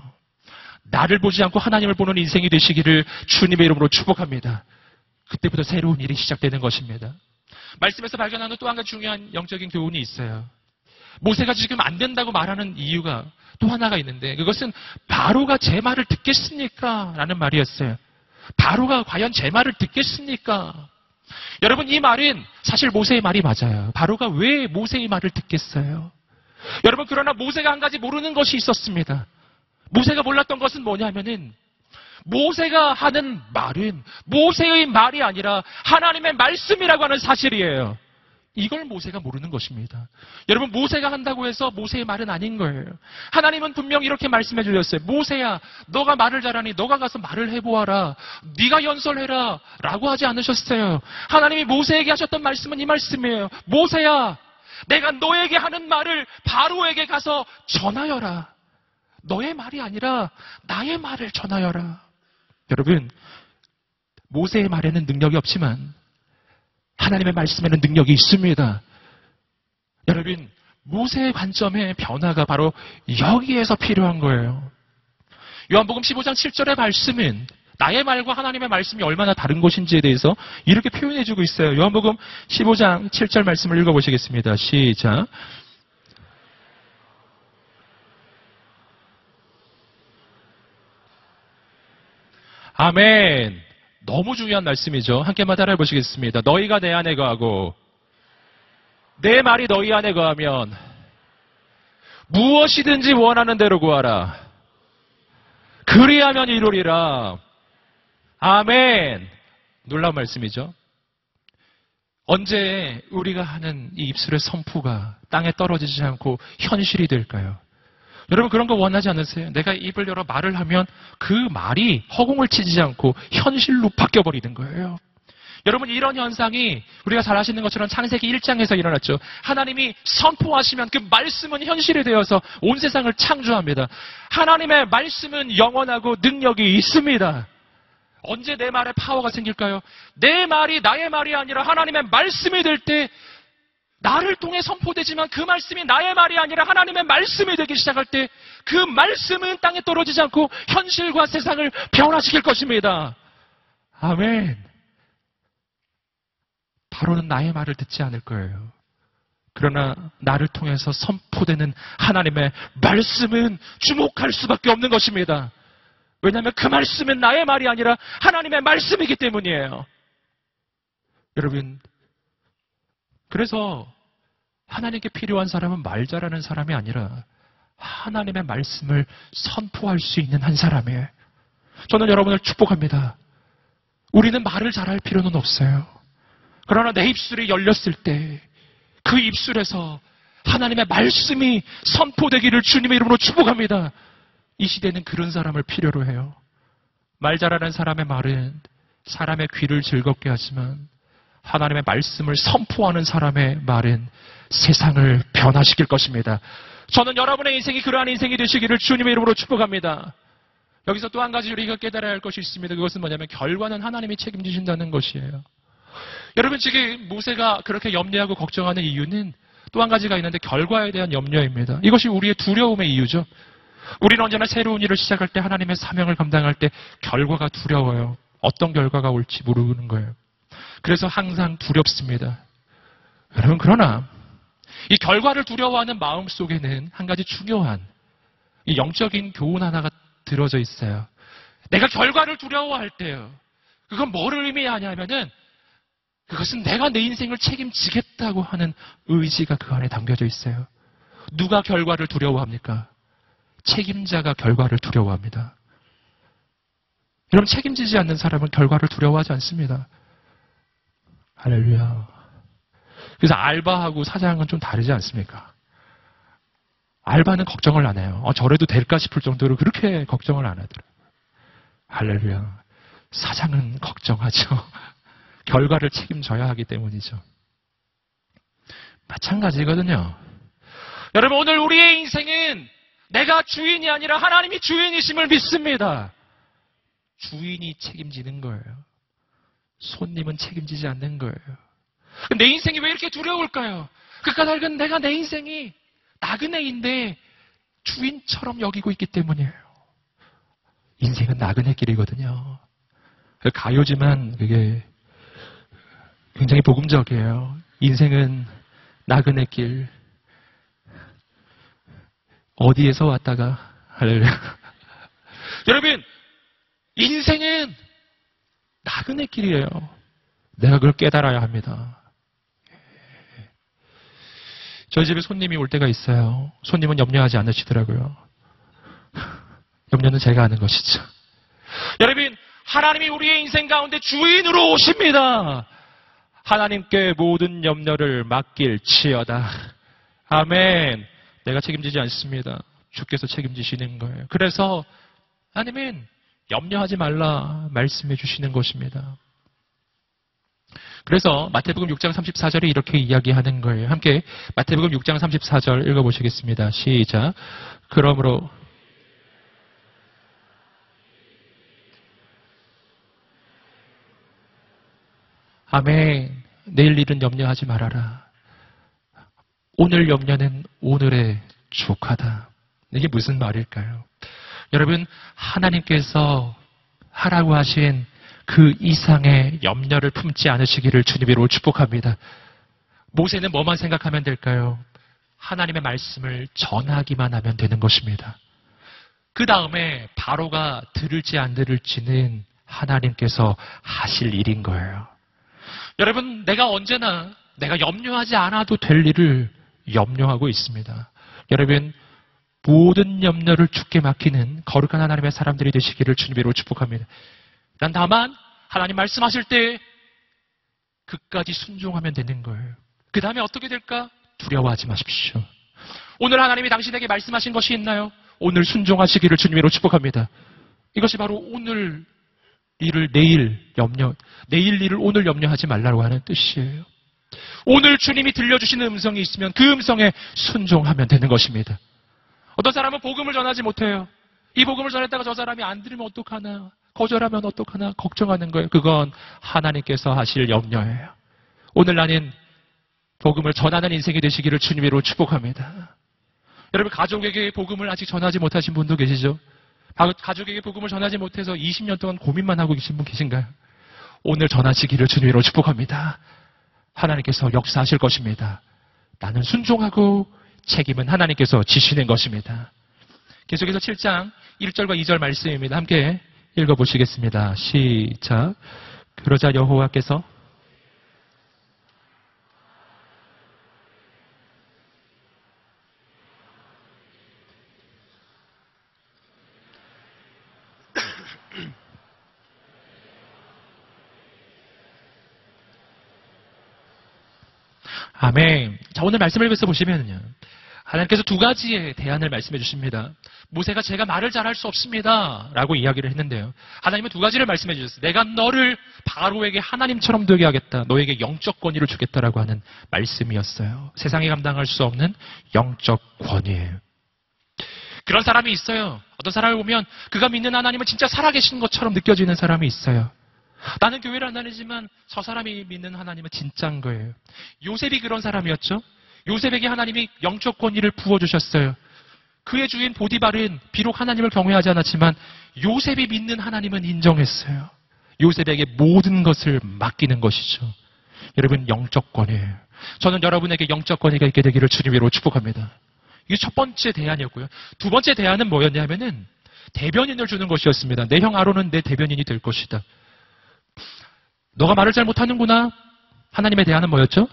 나를 보지 않고 하나님을 보는 인생이 되시기를 주님의 이름으로 축복합니다. 그때부터 새로운 일이 시작되는 것입니다. 말씀에서 발견하는 또 한 가지 중요한 영적인 교훈이 있어요. 모세가 지금 안 된다고 말하는 이유가 또 하나가 있는데, 그것은 바로가 제 말을 듣겠습니까? 라는 말이었어요. 바로가 과연 제 말을 듣겠습니까? 여러분, 이 말은 사실 모세의 말이 맞아요. 바로가 왜 모세의 말을 듣겠어요? 여러분, 그러나 모세가 한 가지 모르는 것이 있었습니다. 모세가 몰랐던 것은 뭐냐면은, 모세가 하는 말은 모세의 말이 아니라 하나님의 말씀이라고 하는 사실이에요. 이걸 모세가 모르는 것입니다. 여러분, 모세가 한다고 해서 모세의 말은 아닌 거예요. 하나님은 분명 이렇게 말씀해 주셨어요. 모세야, 너가 말을 잘하니 너가 가서 말을 해보아라. 네가 연설해라. 라고 하지 않으셨어요. 하나님이 모세에게 하셨던 말씀은 이 말씀이에요. 모세야, 내가 너에게 하는 말을 바로에게 가서 전하여라. 너의 말이 아니라 나의 말을 전하여라. 여러분, 모세의 말에는 능력이 없지만 하나님의 말씀에는 능력이 있습니다. 여러분, 모세의 관점의 변화가 바로 여기에서 필요한 거예요. 요한복음 15장 7절의 말씀은 나의 말과 하나님의 말씀이 얼마나 다른 것인지에 대해서 이렇게 표현해주고 있어요. 요한복음 15장 7절 말씀을 읽어보시겠습니다. 시작. 아멘. 너무 중요한 말씀이죠. 함께만 따라해 보시겠습니다. 너희가 내 안에 거하고 내 말이 너희 안에 거하면 무엇이든지 원하는 대로 구하라. 그리하면 이루리라. 아멘. 놀라운 말씀이죠. 언제 우리가 하는 이 입술의 선포가 땅에 떨어지지 않고 현실이 될까요? 여러분, 그런 거 원하지 않으세요? 내가 입을 열어 말을 하면 그 말이 허공을 치지 않고 현실로 바뀌어버리는 거예요. 여러분, 이런 현상이 우리가 잘 아시는 것처럼 창세기 1장에서 일어났죠. 하나님이 선포하시면 그 말씀은 현실이 되어서 온 세상을 창조합니다. 하나님의 말씀은 영원하고 능력이 있습니다. 언제 내 말에 파워가 생길까요? 내 말이 나의 말이 아니라 하나님의 말씀이 될 때, 나를 통해 선포되지만 그 말씀이 나의 말이 아니라 하나님의 말씀이 되기 시작할 때, 그 말씀은 땅에 떨어지지 않고 현실과 세상을 변화시킬 것입니다. 아멘. 바로는 나의 말을 듣지 않을 거예요. 그러나 나를 통해서 선포되는 하나님의 말씀은 주목할 수밖에 없는 것입니다. 왜냐하면 그 말씀은 나의 말이 아니라 하나님의 말씀이기 때문이에요. 여러분, 그래서 하나님께 필요한 사람은 말 잘하는 사람이 아니라 하나님의 말씀을 선포할 수 있는 한 사람이에요. 저는 여러분을 축복합니다. 우리는 말을 잘할 필요는 없어요. 그러나 내 입술이 열렸을 때 그 입술에서 하나님의 말씀이 선포되기를 주님의 이름으로 축복합니다. 이 시대는 그런 사람을 필요로 해요. 말 잘하는 사람의 말은 사람의 귀를 즐겁게 하지만 하나님의 말씀을 선포하는 사람의 말은 세상을 변화시킬 것입니다. 저는 여러분의 인생이 그러한 인생이 되시기를 주님의 이름으로 축복합니다. 여기서 또 한 가지 우리가 깨달아야 할 것이 있습니다. 그것은 뭐냐면 결과는 하나님이 책임지신다는 것이에요. 여러분, 지금 모세가 그렇게 염려하고 걱정하는 이유는 또 한 가지가 있는데 결과에 대한 염려입니다. 이것이 우리의 두려움의 이유죠. 우리는 언제나 새로운 일을 시작할 때 하나님의 사명을 감당할 때 결과가 두려워요. 어떤 결과가 올지 모르는 거예요. 그래서 항상 두렵습니다. 여러분, 그러나 이 결과를 두려워하는 마음 속에는 한 가지 중요한 이 영적인 교훈 하나가 들어져 있어요. 내가 결과를 두려워할 때요. 그건 뭐를 의미하냐면은 그것은 내가 내 인생을 책임지겠다고 하는 의지가 그 안에 담겨져 있어요. 누가 결과를 두려워합니까? 책임자가 결과를 두려워합니다. 여러분, 책임지지 않는 사람은 결과를 두려워하지 않습니다. 할렐루야. 그래서 알바하고 사장은 좀 다르지 않습니까? 알바는 걱정을 안 해요. 저래도 될까 싶을 정도로 그렇게 걱정을 안 하더라고요. 할렐루야. 사장은 걱정하죠. 결과를 책임져야 하기 때문이죠. 마찬가지거든요. 여러분, 오늘 우리의 인생은 내가 주인이 아니라 하나님이 주인이심을 믿습니다. 주인이 책임지는 거예요. 손님은 책임지지 않는 거예요. 내 인생이 왜 이렇게 두려울까요? 그 까닭은 내가 내 인생이 나그네인데 주인처럼 여기고 있기 때문이에요. 인생은 나그네 길이거든요. 가요지만 그게 굉장히 복음적이에요. 인생은 나그네 길. 어디에서 왔다가 할렐루야. 여러분, 인생은 나그네 길이에요. 내가 그걸 깨달아야 합니다. 저희 집에 손님이 올 때가 있어요. 손님은 염려하지 않으시더라고요. 염려는 제가 하는 것이죠. 여러분, 하나님이 우리의 인생 가운데 주인으로 오십니다. 하나님께 모든 염려를 맡길지어다. 아멘. 내가 책임지지 않습니다. 주께서 책임지시는 거예요. 그래서 하나님은 염려하지 말라 말씀해 주시는 것입니다. 그래서 마태복음 6장 34절에 이렇게 이야기하는 거예요. 함께 마태복음 6장 34절 읽어보시겠습니다. 시작. 그러므로 아멘. 내일 일은 염려하지 말아라. 오늘 염려는 오늘의 족하다. 이게 무슨 말일까요? 여러분, 하나님께서 하라고 하신 그 이상의 염려를 품지 않으시기를 주님으로 축복합니다. 모세는 뭐만 생각하면 될까요? 하나님의 말씀을 전하기만 하면 되는 것입니다. 그 다음에 바로가 들을지 안 들을지는 하나님께서 하실 일인 거예요. 여러분, 내가 언제나 내가 염려하지 않아도 될 일을 염려하고 있습니다. 여러분, 모든 염려를 주께 맡기는 거룩한 하나님의 사람들이 되시기를 주님으로 축복합니다. 난 다만 하나님 말씀하실 때 그까지 순종하면 되는 거예요. 그 다음에 어떻게 될까? 두려워하지 마십시오. 오늘 하나님이 당신에게 말씀하신 것이 있나요? 오늘 순종하시기를 주님으로 축복합니다. 이것이 바로 오늘 일을 내일 일을 오늘 염려하지 말라고 하는 뜻이에요. 오늘 주님이 들려주시는 음성이 있으면 그 음성에 순종하면 되는 것입니다. 어떤 사람은 복음을 전하지 못해요. 이 복음을 전했다가 저 사람이 안 들으면 어떡하나, 거절하면 어떡하나 걱정하는 거예요. 그건 하나님께서 하실 염려예요. 오늘 나는 복음을 전하는 인생이 되시기를 주님으로 축복합니다. 여러분, 가족에게 복음을 아직 전하지 못하신 분도 계시죠? 가족에게 복음을 전하지 못해서 20년 동안 고민만 하고 계신 분 계신가요? 오늘 전하시기를 주님으로 축복합니다. 하나님께서 역사하실 것입니다. 나는 순종하고 책임은 하나님께서 지시는 것입니다. 계속해서 7장 1절과 2절 말씀입니다. 함께 읽어보시겠습니다. 시작. 그러자 여호와께서 아멘. 자, 오늘 말씀을 읽어서 보시면요. 하나님께서 두 가지의 대안을 말씀해 주십니다. 모세가 제가 말을 잘할 수 없습니다. 라고 이야기를 했는데요. 하나님은 두 가지를 말씀해 주셨어요. 내가 너를 바로에게 하나님처럼 되게 하겠다. 너에게 영적 권위를 주겠다라고 하는 말씀이었어요. 세상이 감당할 수 없는 영적 권위예요. 그런 사람이 있어요. 어떤 사람을 보면 그가 믿는 하나님은 진짜 살아계신 것처럼 느껴지는 사람이 있어요. 나는 교회를 안 다니지만 저 사람이 믿는 하나님은 진짜인 거예요. 요셉이 그런 사람이었죠. 요셉에게 하나님이 영적 권위를 부어주셨어요. 그의 주인 보디발은 비록 하나님을 경외하지 않았지만 요셉이 믿는 하나님은 인정했어요. 요셉에게 모든 것을 맡기는 것이죠. 여러분, 영적 권위예요. 저는 여러분에게 영적 권위가 있게 되기를 주님으로 축복합니다. 이게 첫 번째 대안이었고요. 두 번째 대안은 뭐였냐면은 대변인을 주는 것이었습니다. 내 형 아론은 내 대변인이 될 것이다. 너가 말을 잘 못하는구나. 하나님의 대안은 뭐였죠?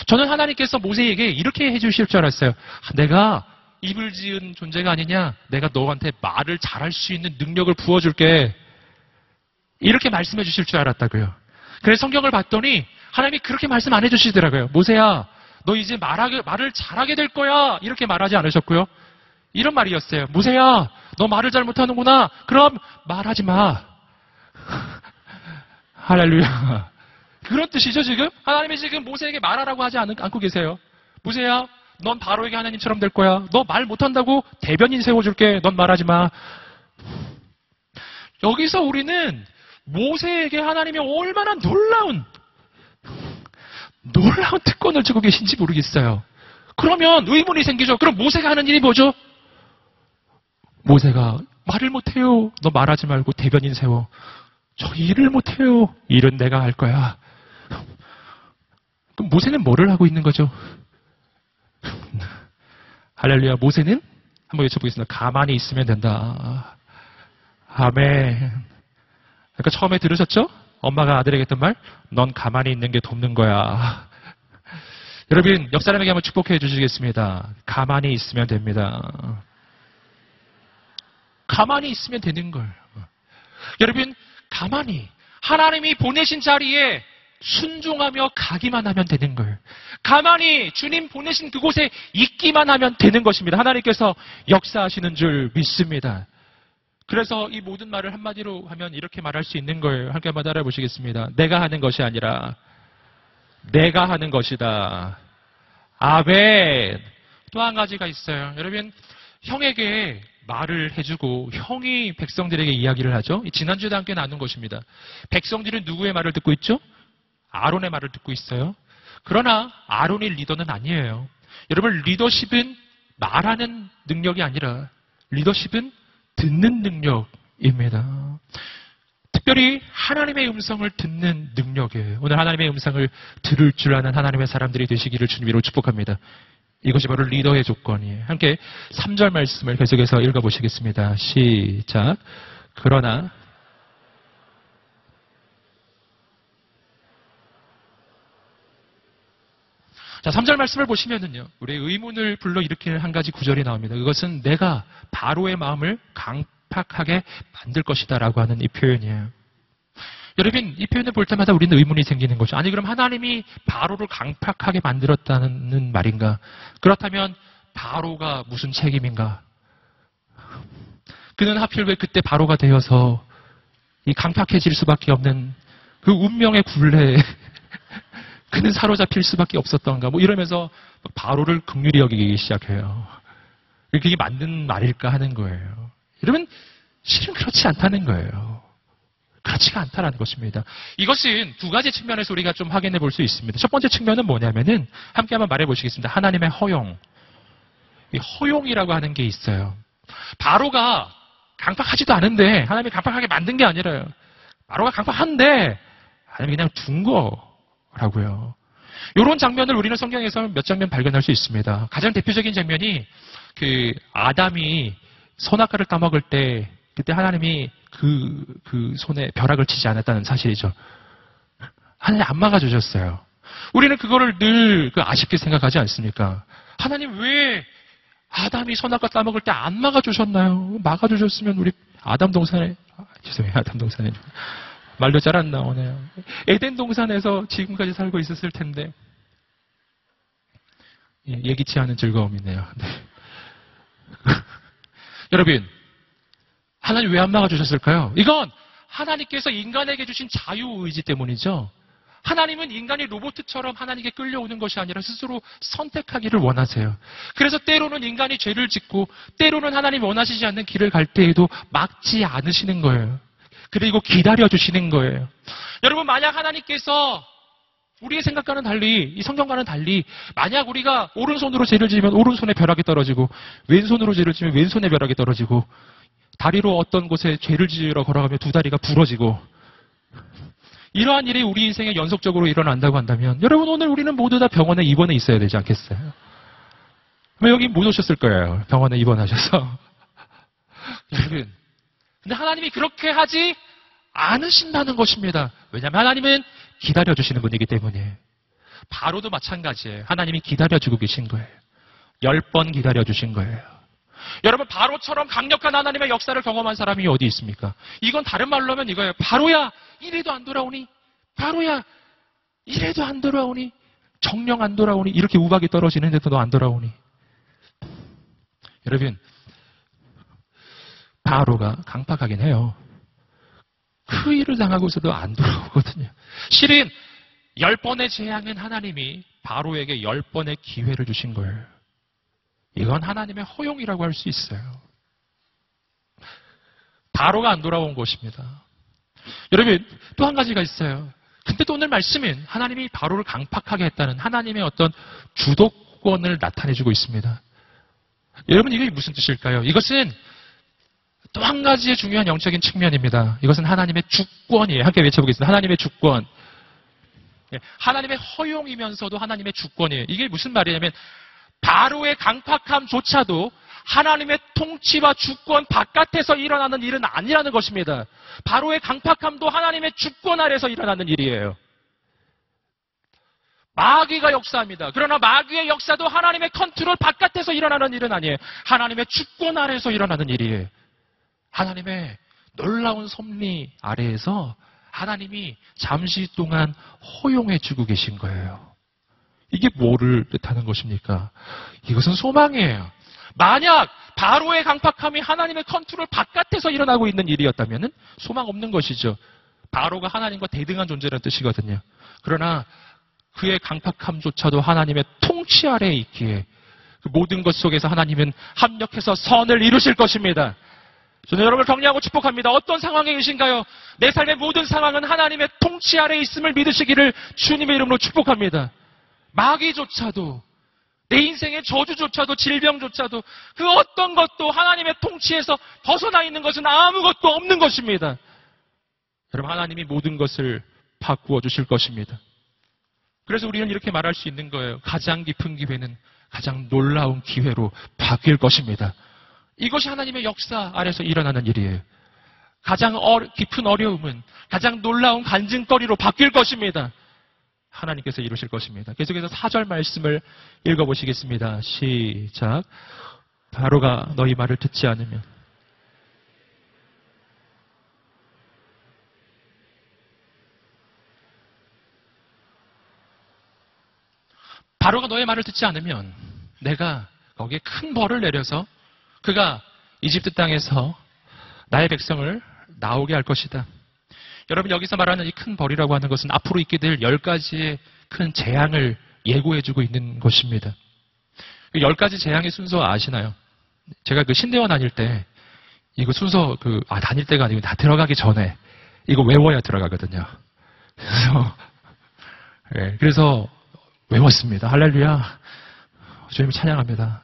저는 하나님께서 모세에게 이렇게 해주실 줄 알았어요. 내가 입을 지은 존재가 아니냐. 내가 너한테 말을 잘할 수 있는 능력을 부어줄게. 이렇게 말씀해 주실 줄 알았다고요. 그래서 성경을 봤더니 하나님이 그렇게 말씀 안 해주시더라고요. 모세야, 너 이제 말을 잘하게 될 거야. 이렇게 말하지 않으셨고요. 이런 말이었어요. 모세야, 너 말을 잘 못하는구나. 그럼 말하지 마. 할렐루야. 그런 뜻이죠, 지금? 하나님이 지금 모세에게 말하라고 하지 않고 계세요. 모세야, 넌 바로에게 하나님처럼 될 거야. 너 말 못한다고 대변인 세워줄게. 넌 말하지 마. 여기서 우리는 모세에게 하나님이 얼마나 놀라운 특권을 주고 계신지 모르겠어요. 그러면 의문이 생기죠. 그럼 모세가 하는 일이 뭐죠? 모세가 말을 못해요. 너 말하지 말고 대변인 세워. 저 일을 못해요. 일은 내가 할 거야. 그럼 모세는 뭐를 하고 있는 거죠? 할렐루야. 모세는 한번 외쳐보겠습니다. 가만히 있으면 된다. 아멘. 그러니까 처음에 들으셨죠? 엄마가 아들에게 했던 말, 넌 가만히 있는 게 돕는 거야. 여러분, 옆 사람에게 한번 축복해 주시겠습니다. 가만히 있으면 됩니다. 가만히 있으면 되는 걸. 여러분, 가만히 하나님이 보내신 자리에 순종하며 가기만 하면 되는 거예요. 가만히 주님 보내신 그곳에 있기만 하면 되는 것입니다. 하나님께서 역사하시는 줄 믿습니다. 그래서 이 모든 말을 한마디로 하면 이렇게 말할 수 있는 거예요. 함께 한번 따라해보시겠습니다. 내가 하는 것이 아니라 내가 하는 것이다. 아멘. 또 한 가지가 있어요. 여러분, 형에게 말을 해주고 형이 백성들에게 이야기를 하죠. 지난주에도 함께 나눈 것입니다. 백성들은 누구의 말을 듣고 있죠? 아론의 말을 듣고 있어요. 그러나 아론이 리더는 아니에요. 여러분, 리더십은 말하는 능력이 아니라 리더십은 듣는 능력입니다. 특별히 하나님의 음성을 듣는 능력이에요. 오늘 하나님의 음성을 들을 줄 아는 하나님의 사람들이 되시기를 주님으로 축복합니다. 이것이 바로 리더의 조건이에요. 함께 3절 말씀을 계속해서 읽어보시겠습니다. 시작. 그러나 자, 3절 말씀을 보시면은요, 우리의 의문을 불러일으키는 한 가지 구절이 나옵니다. 그것은 내가 바로의 마음을 강팍하게 만들 것이다 라고 하는 이 표현이에요. 여러분, 이 표현을 볼 때마다 우리는 의문이 생기는 거죠. 아니, 그럼 하나님이 바로를 강팍하게 만들었다는 말인가? 그렇다면 바로가 무슨 책임인가? 그는 하필 왜 그때 바로가 되어서 이 강팍해질 수밖에 없는 그 운명의 굴레에 그는 사로잡힐 수밖에 없었던가? 뭐 이러면서 바로를 긍휼히 여기기 시작해요. 그게 맞는 말일까 하는 거예요. 여러분, 실은 그렇지 않다는 거예요. 그렇지가 않다는 것입니다. 이것은 두 가지 측면에서 우리가 좀 확인해 볼 수 있습니다. 첫 번째 측면은 뭐냐면은 함께 한번 말해 보시겠습니다. 하나님의 허용. 이 허용이라고 하는 게 있어요. 바로가 강팍하지도 않은데 하나님이 강팍하게 만든 게 아니라요. 바로가 강팍한데 하나님이 그냥 둔 거라고요. 이런 장면을 우리는 성경에서 몇 장면 발견할 수 있습니다. 가장 대표적인 장면이 그 아담이 선악과를 따먹을 때 그때 하나님이 그 손에 벼락을 치지 않았다는 사실이죠. 하나님 안 막아주셨어요. 우리는 그거를 늘 아쉽게 생각하지 않습니까? 하나님 왜 아담이 선악과 따먹을 때 안 막아주셨나요? 막아주셨으면 우리 아담 동산에, 죄송해요, 아담 동산에. 말도 잘 안 나오네요. 에덴 동산에서 지금까지 살고 있었을 텐데. 예, 예기치 않은 즐거움이네요. 네. 여러분, 하나님 왜 안 막아주셨을까요? 이건 하나님께서 인간에게 주신 자유의지 때문이죠. 하나님은 인간이 로봇처럼 하나님께 끌려오는 것이 아니라 스스로 선택하기를 원하세요. 그래서 때로는 인간이 죄를 짓고 때로는 하나님이 원하시지 않는 길을 갈 때에도 막지 않으시는 거예요. 그리고 기다려주시는 거예요. 여러분, 만약 하나님께서 우리의 생각과는 달리, 이 성경과는 달리, 만약 우리가 오른손으로 죄를 지으면 오른손에 벼락이 떨어지고 왼손으로 죄를 지으면 왼손에 벼락이 떨어지고 다리로 어떤 곳에 죄를 지으러 걸어가면 두 다리가 부러지고 이러한 일이 우리 인생에 연속적으로 일어난다고 한다면 여러분, 오늘 우리는 모두 다 병원에 입원해 있어야 되지 않겠어요? 왜 여기 못 오셨을 거예요? 병원에 입원하셔서. 여러분, 근데 하나님이 그렇게 하지 않으신다는 것입니다. 왜냐하면 하나님은 기다려주시는 분이기 때문에. 바로도 마찬가지예요. 하나님이 기다려주고 계신 거예요. 10번 기다려주신 거예요. 여러분, 바로처럼 강력한 하나님의 역사를 경험한 사람이 어디 있습니까? 이건 다른 말로 하면 이거예요. 바로야, 이래도 안 돌아오니? 바로야, 이래도 안 돌아오니? 정령 안 돌아오니? 이렇게 우박이 떨어지는데도 너 안 돌아오니? 여러분, 바로가 강팍하긴 해요. 그 일을 당하고서도 안 돌아오거든요. 실은 10번의 재앙은 하나님이 바로에게 10번의 기회를 주신 거예요. 이건 하나님의 허용이라고 할 수 있어요. 바로가 안 돌아온 것입니다. 여러분, 또 한 가지가 있어요. 근데 또 오늘 말씀은 하나님이 바로를 강팍하게 했다는 하나님의 어떤 주도권을 나타내주고 있습니다. 여러분, 이게 무슨 뜻일까요? 이것은 또 한 가지의 중요한 영적인 측면입니다. 이것은 하나님의 주권이에요. 함께 외쳐보겠습니다. 하나님의 주권. 하나님의 허용이면서도 하나님의 주권이에요. 이게 무슨 말이냐면 바로의 강팍함조차도 하나님의 통치와 주권 바깥에서 일어나는 일은 아니라는 것입니다. 바로의 강팍함도 하나님의 주권 아래서 일어나는 일이에요. 마귀가 역사합니다. 그러나 마귀의 역사도 하나님의 컨트롤 바깥에서 일어나는 일은 아니에요. 하나님의 주권 아래서 일어나는 일이에요. 하나님의 놀라운 섭리 아래에서 하나님이 잠시 동안 허용해주고 계신 거예요. 이게 뭐를 뜻하는 것입니까? 이것은 소망이에요. 만약 바로의 강팍함이 하나님의 컨트롤 바깥에서 일어나고 있는 일이었다면 소망 없는 것이죠. 바로가 하나님과 대등한 존재라는 뜻이거든요. 그러나 그의 강팍함조차도 하나님의 통치 아래에 있기에 그 모든 것 속에서 하나님은 합력해서 선을 이루실 것입니다. 저는 여러분을 격려하고 축복합니다. 어떤 상황에 계신가요? 내 삶의 모든 상황은 하나님의 통치 아래에 있음을 믿으시기를 주님의 이름으로 축복합니다. 마귀조차도, 내 인생의 저주조차도, 질병조차도 그 어떤 것도 하나님의 통치에서 벗어나 있는 것은 아무것도 없는 것입니다. 여러분, 하나님이 모든 것을 바꾸어 주실 것입니다. 그래서 우리는 이렇게 말할 수 있는 거예요. 가장 깊은 기회는 가장 놀라운 기회로 바뀔 것입니다. 이것이 하나님의 역사 아래서 일어나는 일이에요. 가장 깊은 어려움은 가장 놀라운 간증거리로 바뀔 것입니다. 하나님께서 이루실 것입니다. 계속해서 4절 말씀을 읽어보시겠습니다. 시작. 바로가 너희 말을 듣지 않으면 바로가 너의 말을 듣지 않으면 내가 거기에 큰 벌을 내려서 그가 이집트 땅에서 나의 백성을 나오게 할 것이다. 여러분, 여기서 말하는 이 큰 벌이라고 하는 것은 앞으로 있게 될 10가지의 큰 재앙을 예고해주고 있는 것입니다. 10가지 재앙의 순서 아시나요? 제가 그 신대원 다닐 때 이거 순서 다닐 때가 아니고 다 들어가기 전에 이거 외워야 들어가거든요. 그래서 외웠습니다. 할렐루야. 주님 찬양합니다.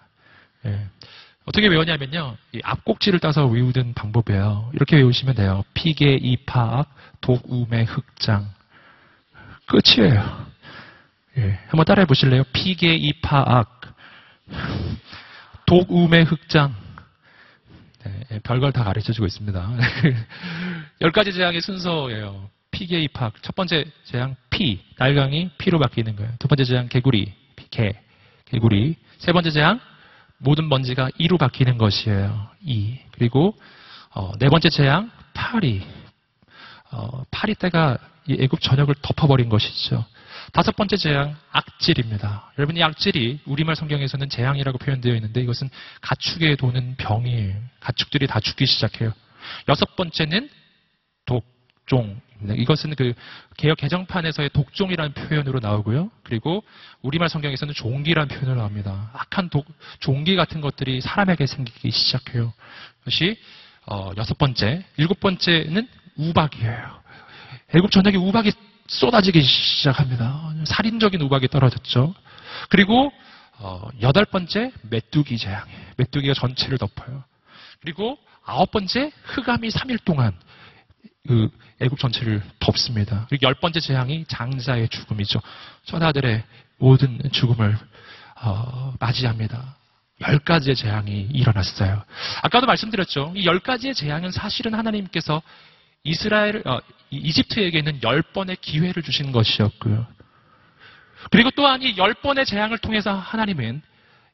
어떻게 외우냐면요. 이 앞꼭지를 따서 외우는 방법이에요. 이렇게 외우시면 돼요. 피계, 이파악, 독, 우매, 흑장. 끝이에요. 예, 한번 따라해 보실래요? 피계, 이파악, 독음의 흑장. 네, 별걸 다 가르쳐주고 있습니다. 10가지 재앙의 순서예요. 피계, 이파악. 첫 번째 재앙, 피. 날강이 피로 바뀌는 거예요. 두 번째 재앙, 개구리. 개구리. 세 번째 재앙, 모든 먼지가 이로 바뀌는 것이에요. 이. 그리고 네 번째 재앙, 파리. 파리떼가 이 애굽 전역을 덮어버린 것이죠. 다섯 번째 재앙, 악질입니다. 여러분, 이 악질이 우리말 성경에서는 재앙이라고 표현되어 있는데 이것은 가축에 도는 병이에요. 가축들이 다 죽기 시작해요. 여섯 번째는 독종입니다. 이것은 그 개역 개정판에서의 독종이라는 표현으로 나오고요. 그리고 우리말 성경에서는 종기라는 표현으로 나옵니다. 악한 종기 같은 것들이 사람에게 생기기 시작해요. 그것이 여섯 번째. 일곱 번째는 우박이에요. 애굽 전역에 우박이 쏟아지기 시작합니다. 살인적인 우박이 떨어졌죠. 그리고 여덟 번째, 메뚜기 재앙이에요. 메뚜기가 전체를 덮어요. 그리고 아홉 번째, 흑암이 3일 동안 그 애굽 전체를 덮습니다. 그리고 열 번째 재앙이 장자의 죽음이죠. 천하들의 모든 죽음을 맞이합니다. 10가지의 재앙이 일어났어요. 아까도 말씀드렸죠. 이 10가지의 재앙은 사실은 하나님께서 이집트에게는 10번의 기회를 주신 것이었고요. 그리고 또한 이 10번의 재앙을 통해서 하나님은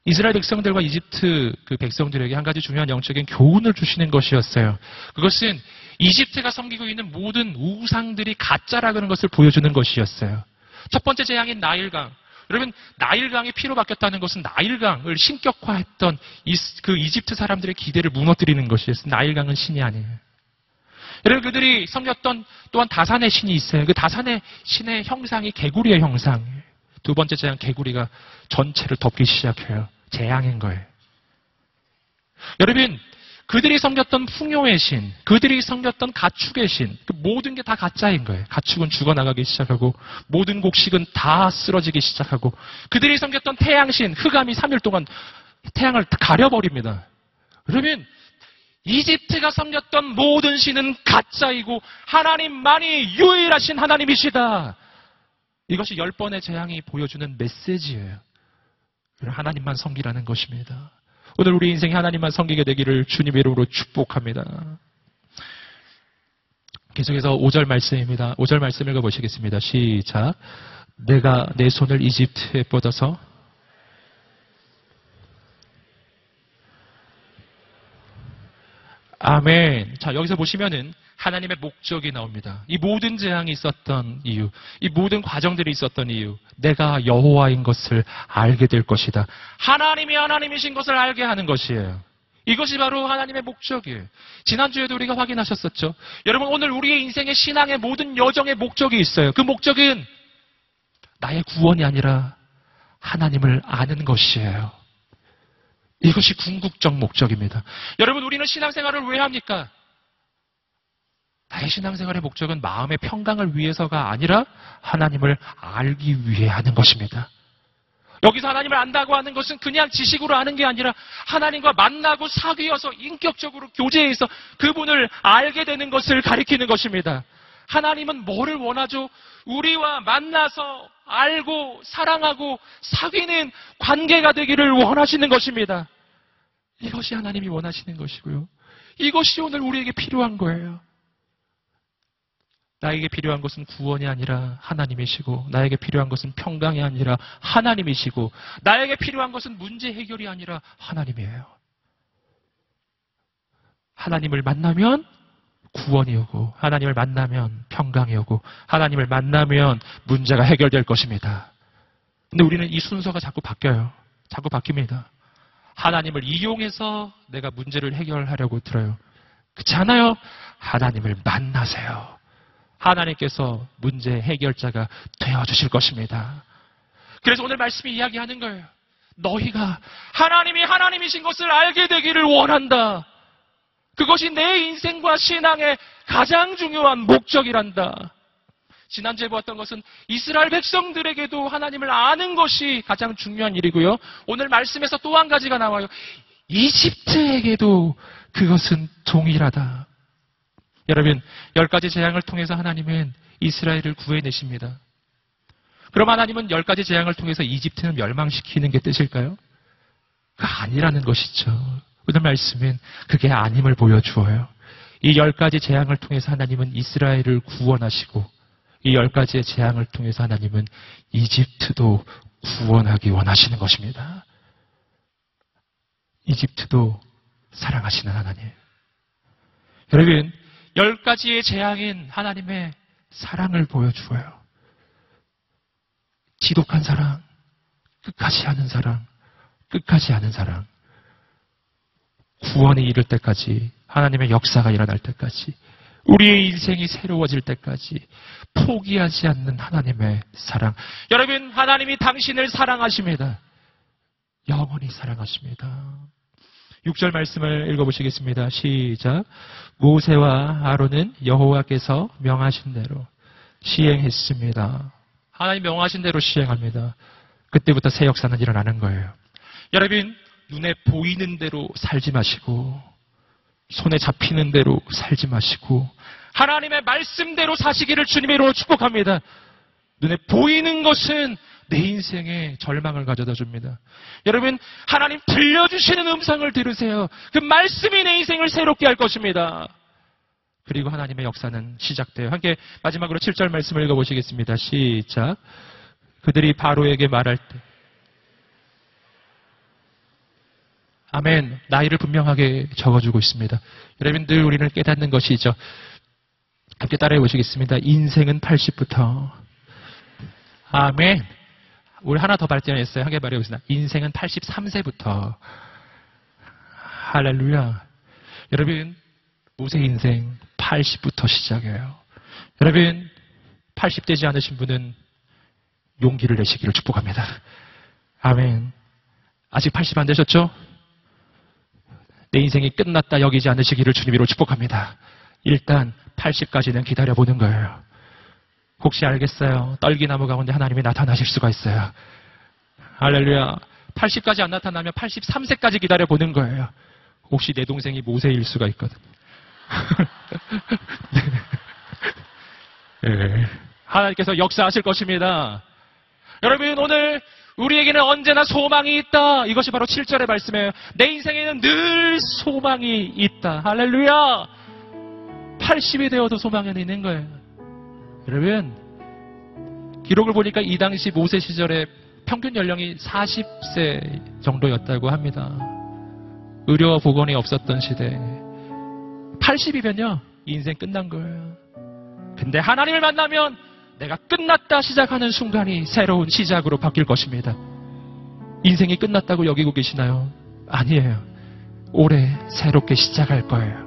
이스라엘 백성들과 이집트 그 백성들에게 한 가지 중요한 영적인 교훈을 주시는 것이었어요. 그것은 이집트가 섬기고 있는 모든 우상들이 가짜라는 것을 보여주는 것이었어요. 첫 번째 재앙인 나일강. 여러분, 나일강이 피로 바뀌었다는 것은 나일강을 신격화했던 그 이집트 사람들의 기대를 무너뜨리는 것이었어요. 나일강은 신이 아니에요. 여러분, 그들이 섬겼던 또한 다산의 신이 있어요. 그 다산의 신의 형상이 개구리의 형상이에요. 두 번째 재앙, 개구리가 전체를 덮기 시작해요. 재앙인 거예요. 여러분, 그들이 섬겼던 풍요의 신, 그들이 섬겼던 가축의 신, 그 모든 게 다 가짜인 거예요. 가축은 죽어나가기 시작하고 모든 곡식은 다 쓰러지기 시작하고 그들이 섬겼던 태양신, 흑암이 3일 동안 태양을 가려버립니다. 여러분, 이집트가 섬겼던 모든 신은 가짜이고 하나님만이 유일하신 하나님이시다. 이것이 10번의 재앙이 보여주는 메시지예요. 하나님만 섬기라는 것입니다. 오늘 우리 인생이 하나님만 섬기게 되기를 주님의 이름으로 축복합니다. 계속해서 5절 말씀입니다. 5절 말씀 읽어보시겠습니다. 시작. 내가 내 손을 이집트에 뻗어서 아멘. 자, 여기서 보시면은 하나님의 목적이 나옵니다. 이 모든 재앙이 있었던 이유, 이 모든 과정들이 있었던 이유, 내가 여호와인 것을 알게 될 것이다. 하나님이 하나님이신 것을 알게 하는 것이에요. 이것이 바로 하나님의 목적이에요. 지난주에도 우리가 확인하셨었죠. 여러분, 오늘 우리의 인생의 신앙의 모든 여정의 목적이 있어요. 그 목적은 나의 구원이 아니라 하나님을 아는 것이에요. 이것이 궁극적 목적입니다. 여러분, 우리는 신앙생활을 왜 합니까? 나의 신앙생활의 목적은 마음의 평강을 위해서가 아니라 하나님을 알기 위해 하는 것입니다. 여기서 하나님을 안다고 하는 것은 그냥 지식으로 아는 게 아니라 하나님과 만나고 사귀어서 인격적으로 교제해서 그분을 알게 되는 것을 가리키는 것입니다. 하나님은 뭐를 원하죠? 우리와 만나서 알고 사랑하고 사귀는 관계가 되기를 원하시는 것입니다. 이것이 하나님이 원하시는 것이고요. 이것이 오늘 우리에게 필요한 거예요. 나에게 필요한 것은 구원이 아니라 하나님이시고, 나에게 필요한 것은 평강이 아니라 하나님이시고, 나에게 필요한 것은 문제 해결이 아니라 하나님이에요. 하나님을 만나면 구원이 오고, 하나님을 만나면 평강이 오고, 하나님을 만나면 문제가 해결될 것입니다. 근데 우리는 이 순서가 자꾸 바뀌어요. 자꾸 바뀝니다. 하나님을 이용해서 내가 문제를 해결하려고 들어요. 그렇지 않아요? 하나님을 만나세요. 하나님께서 문제 해결자가 되어주실 것입니다. 그래서 오늘 말씀이 이야기하는 거예요. 너희가 하나님이 하나님이신 것을 알게 되기를 원한다. 그것이 내 인생과 신앙의 가장 중요한 목적이란다. 지난주에 보았던 것은 이스라엘 백성들에게도 하나님을 아는 것이 가장 중요한 일이고요. 오늘 말씀에서 또 한 가지가 나와요. 이집트에게도 그것은 동일하다. 여러분, 10가지 재앙을 통해서 하나님은 이스라엘을 구해내십니다. 그럼 하나님은 10가지 재앙을 통해서 이집트는 멸망시키는 게 뜻일까요? 그 아니라는 것이죠. 오늘 말씀은 그게 아님을 보여주어요. 이 10가지 재앙을 통해서 하나님은 이스라엘을 구원하시고 이 10가지의 재앙을 통해서 하나님은 이집트도 구원하기 원하시는 것입니다. 이집트도 사랑하시는 하나님. 여러분, 10가지의 재앙인 하나님의 사랑을 보여주어요. 지독한 사랑, 끝까지 하는 사랑, 끝까지 하는 사랑. 구원이 이를 때까지, 하나님의 역사가 일어날 때까지, 우리의 인생이 새로워질 때까지 포기하지 않는 하나님의 사랑. 여러분, 하나님이 당신을 사랑하십니다. 영원히 사랑하십니다. 6절 말씀을 읽어보시겠습니다. 시작. 모세와 아론은 여호와께서 명하신 대로 시행했습니다. 하나님 명하신 대로 시행합니다. 그때부터 새 역사는 일어나는 거예요. 여러분, 눈에 보이는 대로 살지 마시고 손에 잡히는 대로 살지 마시고 하나님의 말씀대로 사시기를 주님의 이름으로 축복합니다. 눈에 보이는 것은 내 인생에 절망을 가져다 줍니다. 여러분, 하나님 들려주시는 음성을 들으세요. 그 말씀이 내 인생을 새롭게 할 것입니다. 그리고 하나님의 역사는 시작돼요. 함께 마지막으로 7절 말씀을 읽어보시겠습니다. 시작. 그들이 바로에게 말할 때 아멘. 나이를 분명하게 적어주고 있습니다. 여러분들, 우리는 깨닫는 것이죠. 함께 따라해 보시겠습니다. 인생은 80부터 아멘. 우리 하나 더 발전했어요. 함께 말해보겠습니다. 인생은 83세부터 할렐루야. 여러분, 모세 인생 80부터 시작해요. 여러분, 80되지 않으신 분은 용기를 내시기를 축복합니다. 아멘. 아직 80 안 되셨죠? 내 인생이 끝났다 여기지 않으시기를 주님으로 축복합니다. 일단 80까지는 기다려보는 거예요. 혹시 알겠어요? 떨기나무 가운데 하나님이 나타나실 수가 있어요. 할렐루야. 80까지 안 나타나면 83세까지 기다려보는 거예요. 혹시 내 동생이 모세일 수가 있거든. 네. 하나님께서 역사하실 것입니다. 여러분, 오늘 우리에게는 언제나 소망이 있다. 이것이 바로 7절의 말씀이에요. 내 인생에는 늘 소망이 있다. 할렐루야. 80이 되어도 소망은 있는 거예요. 여러분, 기록을 보니까 이 당시 모세 시절에 평균 연령이 40세 정도였다고 합니다. 의료와 보건이 없었던 시대. 80이면요, 인생 끝난 거예요. 근데 하나님을 만나면 내가 끝났다 시작하는 순간이 새로운 시작으로 바뀔 것입니다. 인생이 끝났다고 여기고 계시나요? 아니에요. 올해 새롭게 시작할 거예요.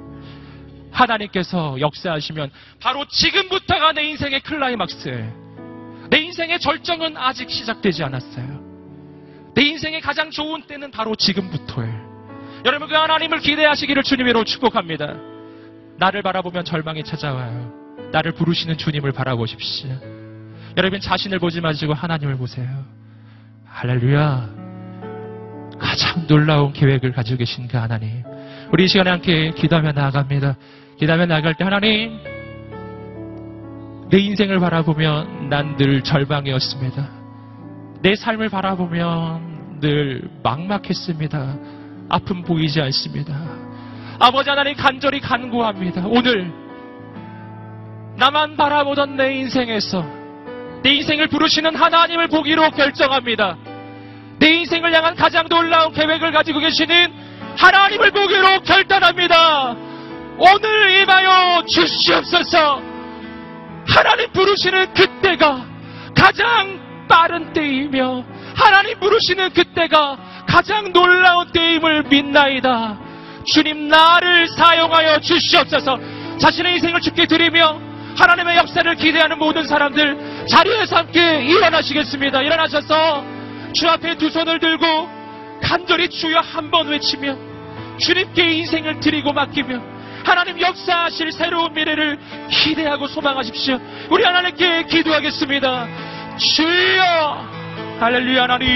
하나님께서 역사하시면 바로 지금부터가 내 인생의 클라이막스예요. 내 인생의 절정은 아직 시작되지 않았어요. 내 인생의 가장 좋은 때는 바로 지금부터예요. 여러분, 그 하나님을 기대하시기를 주님으로 축복합니다. 나를 바라보면 절망이 찾아와요. 나를 부르시는 주님을 바라보십시오. 여러분, 자신을 보지 마시고 하나님을 보세요. 할렐루야. 가장 놀라운 계획을 가지고 계신 그 하나님. 우리 이 시간에 함께 기도하며 나아갑니다. 기도하며 나아갈 때 하나님, 내 인생을 바라보면 난 늘 절망이었습니다. 내 삶을 바라보면 늘 막막했습니다. 아픔 보이지 않습니다. 아버지 하나님, 간절히 간구합니다. 오늘 나만 바라보던 내 인생에서 내 인생을 부르시는 하나님을 보기로 결정합니다. 내 인생을 향한 가장 놀라운 계획을 가지고 계시는 하나님을 보기로 결단합니다. 오늘 임하여 주시옵소서. 하나님 부르시는 그때가 가장 빠른 때이며 하나님 부르시는 그때가 가장 놀라운 때임을 믿나이다. 주님, 나를 사용하여 주시옵소서. 자신의 인생을 주께 드리며 하나님의 역사를 기대하는 모든 사람들 자리에서 함께 일어나시겠습니다. 일어나셔서 주 앞에 두 손을 들고 간절히 주여 한번 외치며 주님께 인생을 드리고 맡기며 하나님 역사하실 새로운 미래를 기대하고 소망하십시오. 우리 하나님께 기도하겠습니다. 주여, 할렐루야. 하나님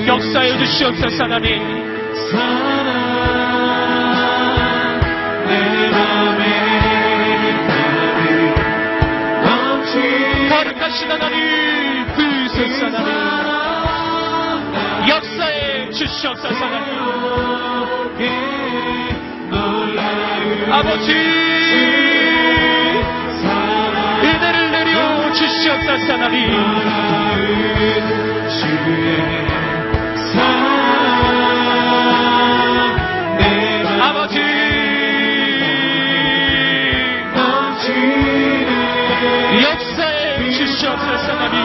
역사해 주시옵소서. 하나님 내 맘에 가득 하나님 부으소서 하나님 역사에 주시옵소서 하나님 아버지 은혜를 내려 주시옵소서 하나님 아버지 역사에 주시옵소서 하나님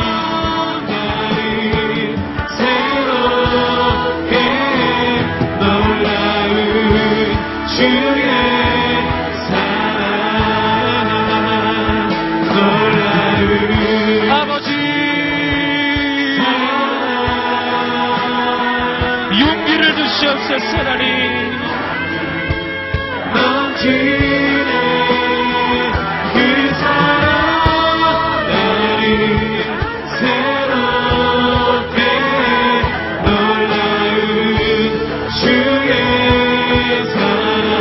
아버지 용기를 주시옵소서 하나님 그 사랑 나를 새롭게 놀라운 주의 사랑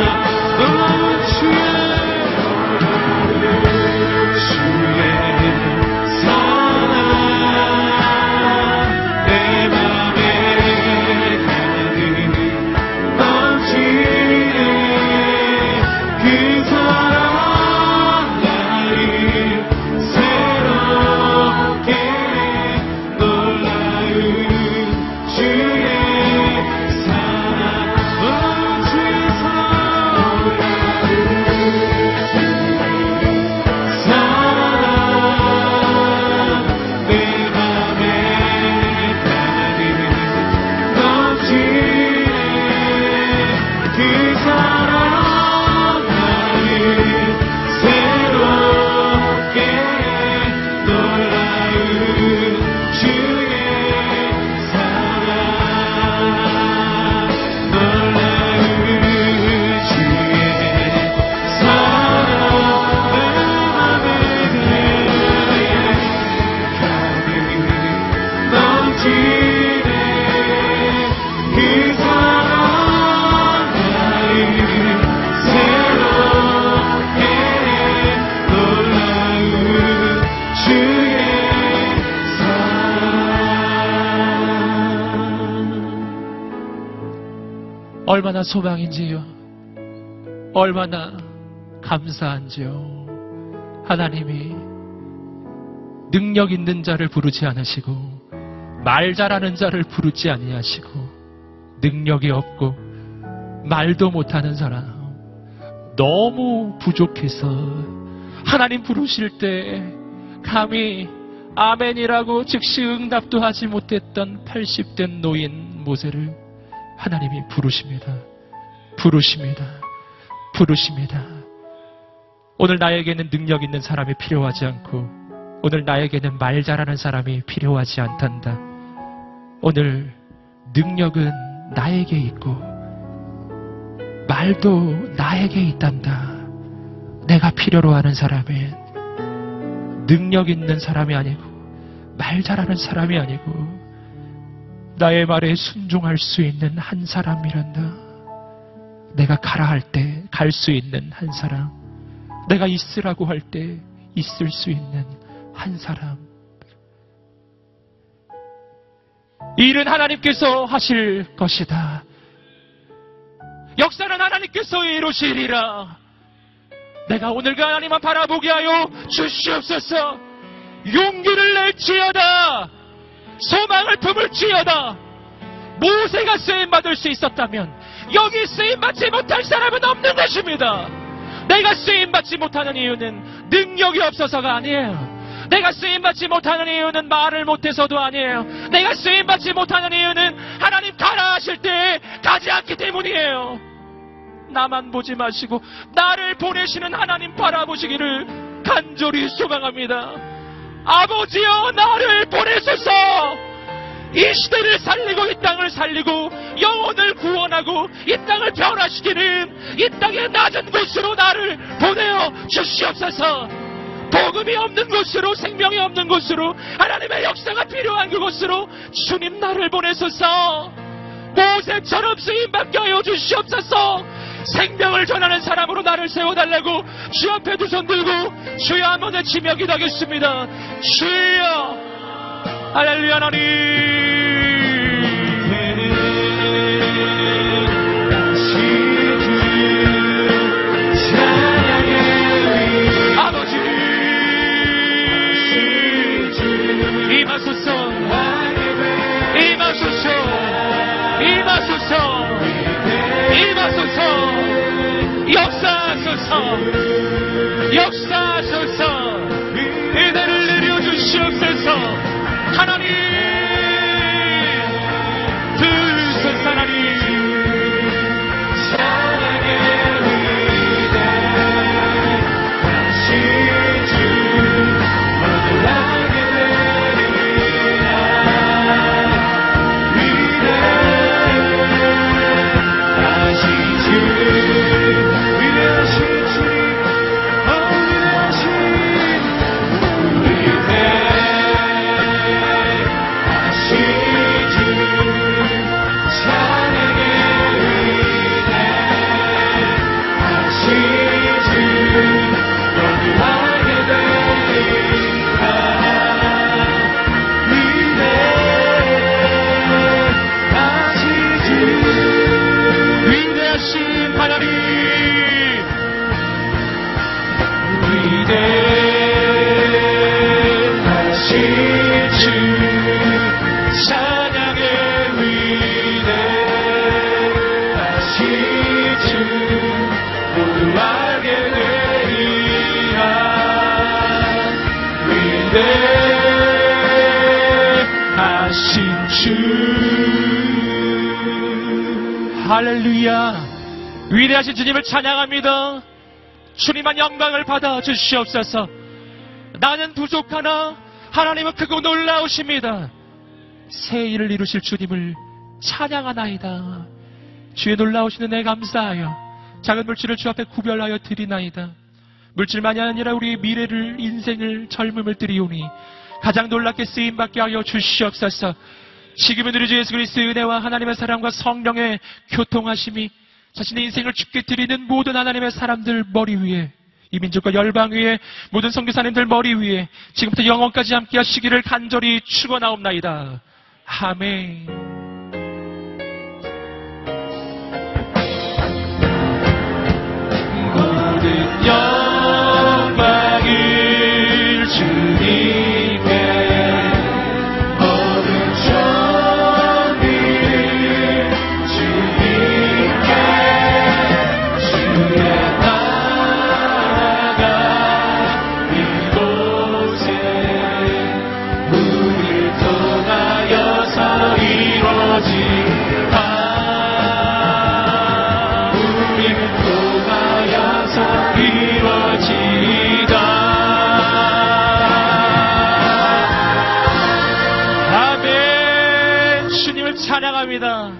놀라운 얼마나 소망인지요. 얼마나 감사한지요. 하나님이 능력 있는 자를 부르지 않으시고 말 잘하는 자를 부르지 아니하시고 능력이 없고 말도 못하는 사람 너무 부족해서 하나님 부르실 때 감히 아멘이라고 즉시 응답도 하지 못했던 80된 노인 모세를 하나님이 부르십니다. 부르십니다. 부르십니다. 오늘 나에게는 능력 있는 사람이 필요하지 않고 오늘 나에게는 말 잘하는 사람이 필요하지 않단다. 오늘 능력은 나에게 있고 말도 나에게 있단다. 내가 필요로 하는 사람은 능력 있는 사람이 아니고 말 잘하는 사람이 아니고 나의 말에 순종할 수 있는 한 사람이란다. 내가 가라 할 때 갈 수 있는 한 사람, 내가 있으라고 할 때 있을 수 있는 한 사람. 이 일은 하나님께서 하실 것이다. 역사는 하나님께서 이루시리라. 내가 오늘과 하나님만 바라보게 하여 주시옵소서. 용기를 낼지어다. 소망을 품을지어다. 모세가 쓰임받을 수 있었다면 여기 쓰임받지 못할 사람은 없는 것입니다. 내가 쓰임받지 못하는 이유는 능력이 없어서가 아니에요. 내가 쓰임받지 못하는 이유는 말을 못해서도 아니에요. 내가 쓰임받지 못하는 이유는 하나님 가라 하실 때 가지 않기 때문이에요. 나만 보지 마시고 나를 보내시는 하나님 바라보시기를 간절히 소망합니다. 아버지여 나를 보내소서. 이 시대를 살리고 이 땅을 살리고 영혼을 구원하고 이 땅을 변화시키는 이 땅의 낮은 곳으로 나를 보내어 주시옵소서. 복음이 없는 곳으로 생명이 없는 곳으로 하나님의 역사가 필요한 그곳으로 주님 나를 보내소서. 모세처럼 쓰임받게 하여 주시옵소서. 생명을 전하는 사람으로 나를 세워달라고 주 앞에 두 손 들고 주여 한번 외치며 기도하겠습니다. 주여, 할렐루야. 하나님, 아버지 임하소서, 임하소서, 임하소서, 임하소서, 역사하소서, 역사하소서, 은혜를 내려주시옵소서. 하나님, 주소서. 하나님, 할렐루야. 위대하신 주님을 찬양합니다. 주님만 영광을 받아 주시옵소서. 나는 부족하나 하나님은 크고 놀라우십니다. 새 일을 이루실 주님을 찬양하나이다. 주의 놀라우신 은혜 감사하여 작은 물질을 주 앞에 구별하여 드리나이다. 물질만이 아니라 우리 미래를, 인생을, 젊음을 드리오니 가장 놀랍게 쓰임받게 하여 주시옵소서. 지금은 우리 주 예수 그리스도의 은혜와 하나님의 사랑과 성령의 교통하심이 자신의 인생을 주께 드리는 모든 하나님의 사람들 머리 위에, 이 민족과 열방 위에, 모든 선교사님들 머리 위에 지금부터 영원까지 함께 하시기를 간절히 축원하옵나이다. 아멘. 모든 영광을 주님께, 찬양합니다.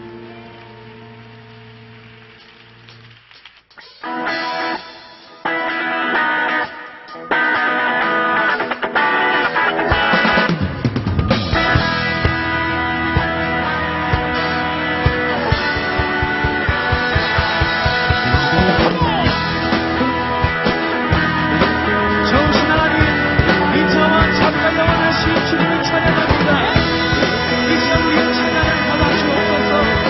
정신 하나님, 인자와 참과 영원하신 주님을 찬양합니다. 이 시간 우리의 찬양을 받아 주옵소서.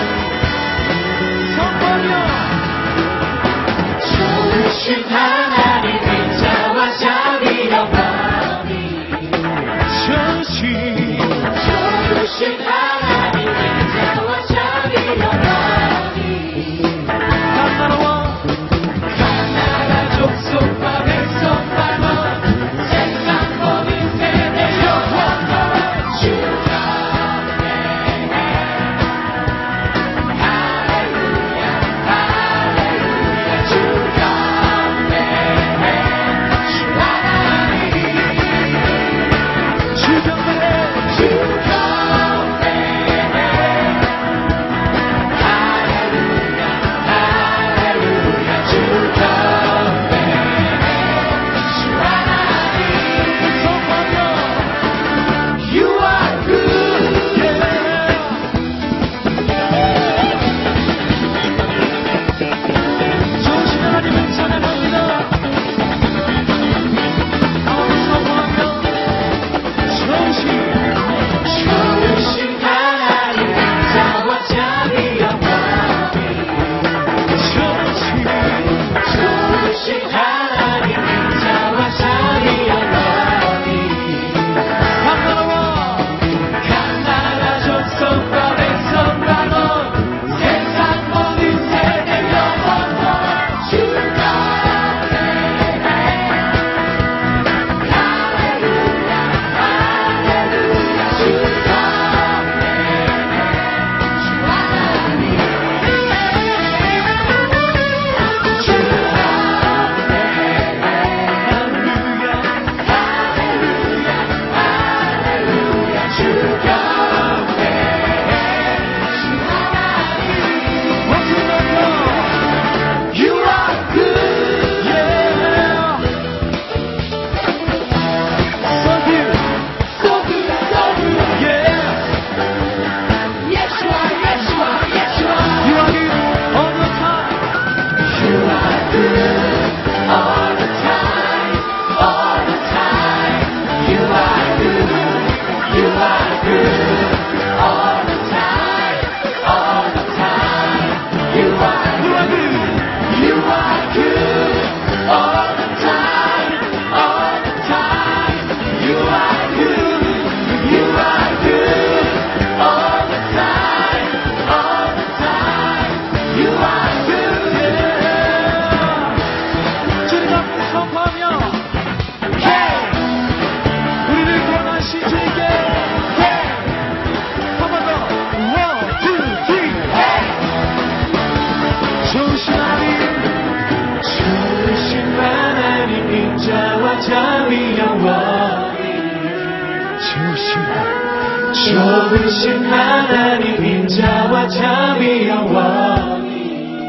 좋으신 하나님 인자와 자비 영원히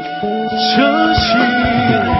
주신